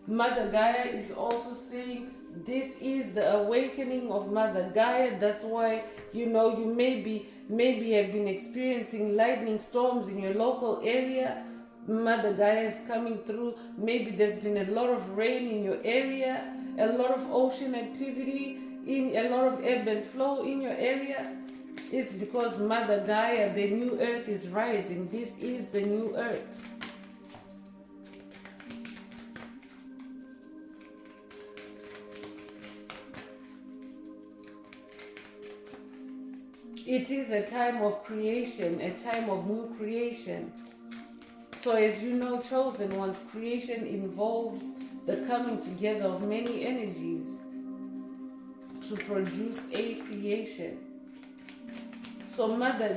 S1: Mother Gaia is also saying this is the awakening of Mother Gaia. That's why, you maybe have been experiencing lightning storms in your local area. Mother Gaia is coming through. Maybe there's been a lot of rain in your area, a lot of ocean activity, a lot of ebb and flow in your area. It's because Mother Gaia, the new earth, is rising. This is the new earth. It is a time of creation, a time of new creation. So as you know, chosen ones, creation involves the coming together of many energies to produce a creation. So Mother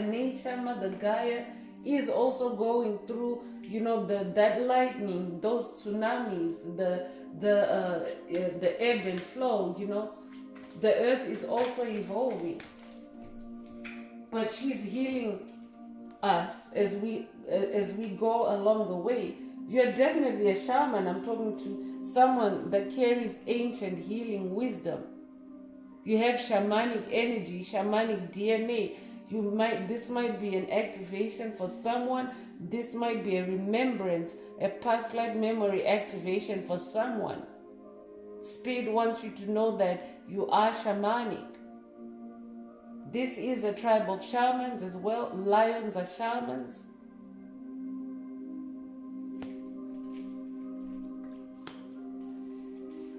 S1: Nature, Mother Gaia is also going through, that lightning, those tsunamis, the ebb and flow. The earth is also evolving. But she's healing us as we go along the way. You're definitely a shaman. I'm talking to someone that carries ancient healing wisdom. You have shamanic energy, shamanic DNA. This might be an activation for someone. This might be a remembrance, a past life memory activation for someone. Spirit wants you to know that you are shamanic. This is a tribe of shamans as well. Lions are shamans.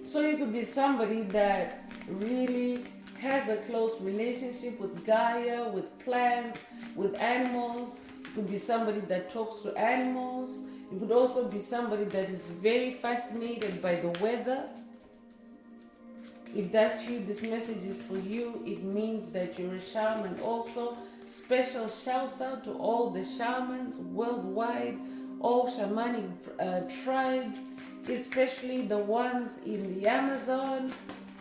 S1: So you could be somebody that really has a close relationship with Gaia, with plants, with animals. You could be somebody that talks to animals. You could also be somebody that is very fascinated by the weather. If that's you, this message is for you. It means that you're a shaman. Also, special shouts out to all the shamans worldwide, all shamanic tribes, especially the ones in the Amazon.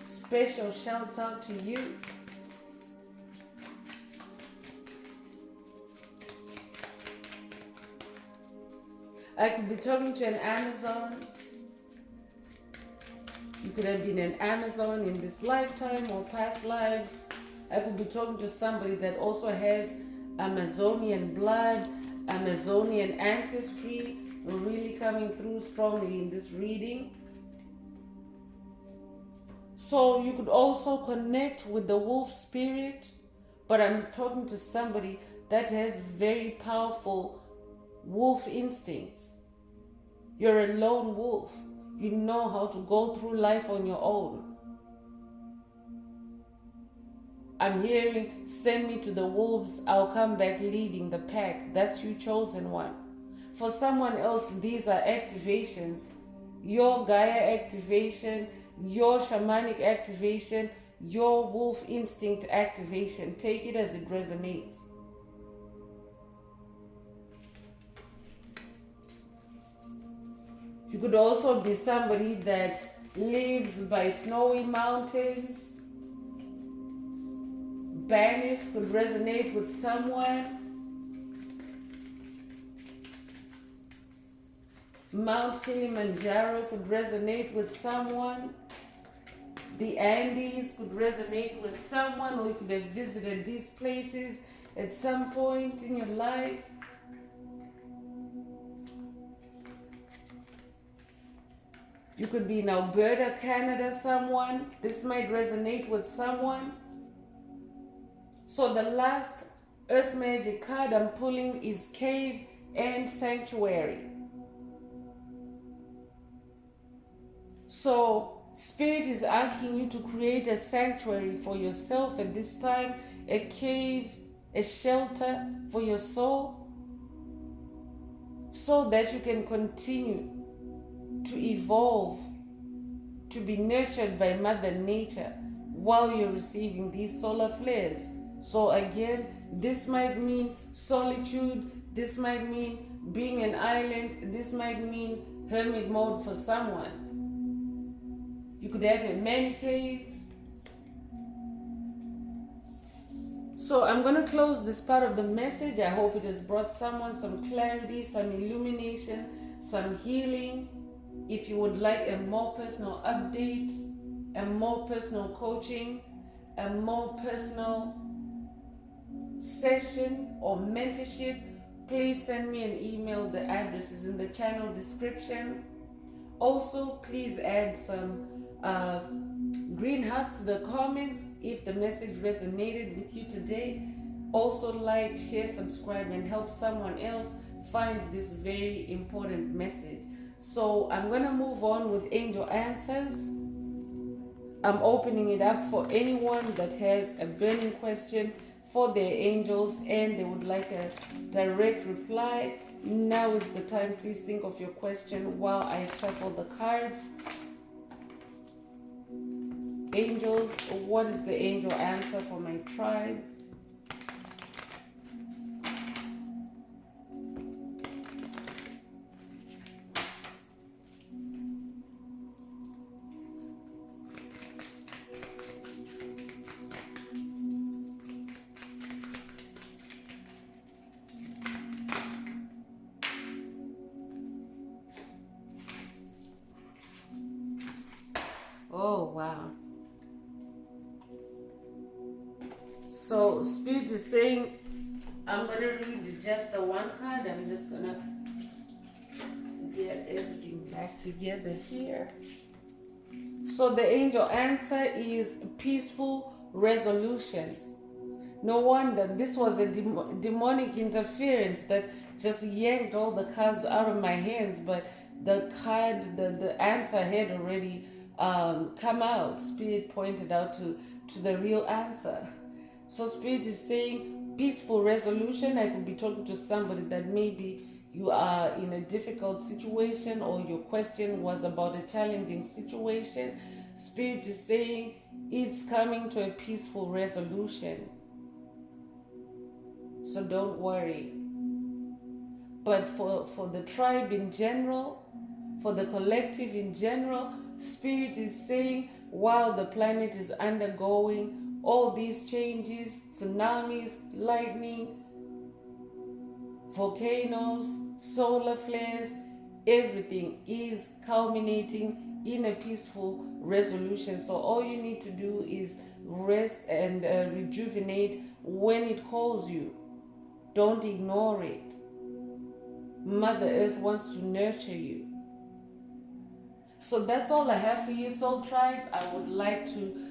S1: Special shouts out to you. I could be talking to an Amazon. You could have been an Amazon in this lifetime or past lives. I could be talking to somebody that also has Amazonian blood, Amazonian ancestry, really coming through strongly in this reading. So you could also connect with the wolf spirit, but I'm talking to somebody that has very powerful wolf instincts. You're a lone wolf. You know how to go through life on your own. I'm hearing, send me to the wolves, I'll come back leading the pack. That's you, chosen one. For someone else, these are activations. Your Gaia activation, your shamanic activation, your wolf instinct activation. Take it as it resonates. You could also be somebody that lives by snowy mountains. Banff could resonate with someone. Mount Kilimanjaro could resonate with someone. The Andes could resonate with someone, or you could have visited these places at some point in your life. You could be in Alberta, Canada, someone. This might resonate with someone. So the last Earth Magic card I'm pulling is Cave and Sanctuary. So Spirit is asking you to create a sanctuary for yourself at this time, a cave, a shelter for your soul, so that you can continue to evolve, to be nurtured by Mother Nature while you're receiving these solar flares. So again, this might mean solitude, this might mean being an island, this might mean hermit mode for someone. You could have a man cave. So I'm going to close this part of the message. I hope it has brought someone some clarity, some illumination, some healing. If you would like a more personal update, a more personal coaching, a more personal session or mentorship, please send me an email. The address is in the channel description. Also, please add some green hearts to the comments if the message resonated with you today. Also, like, share, subscribe, and help someone else find this very important message. So I'm going to move on with angel answers. I'm opening it up for anyone that has a burning question for their angels and they would like a direct reply. Now is the time. Please think of your question while I shuffle the cards. Angels, what is the angel answer for my tribe? Oh, wow. So Spirit is saying, I'm going to read just the one card. I'm just going to get everything back together here. So the angel answer is peaceful resolution. No wonder this was a demonic interference that just yanked all the cards out of my hands, but the card, the answer had already come out. Spirit pointed out to the real answer. So Spirit is saying peaceful resolution. I could be talking to somebody that maybe you are in a difficult situation or your question was about a challenging situation. Spirit is saying it's coming to a peaceful resolution. So don't worry. But for the tribe in general, for the collective in general, Spirit is saying while the planet is undergoing all these changes, tsunamis, lightning, volcanoes, solar flares, everything is culminating in a peaceful resolution. So all you need to do is rest and rejuvenate when it calls you. Don't ignore it. Mother Earth wants to nurture you. So that's all I have for you, Soul Tribe. I would like to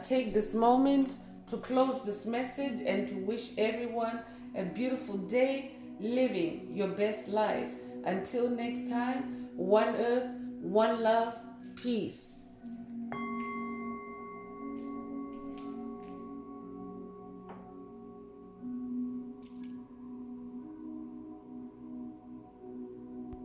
S1: take this moment to close this message and to wish everyone a beautiful day, living your best life. Until next time, one earth, one love, peace.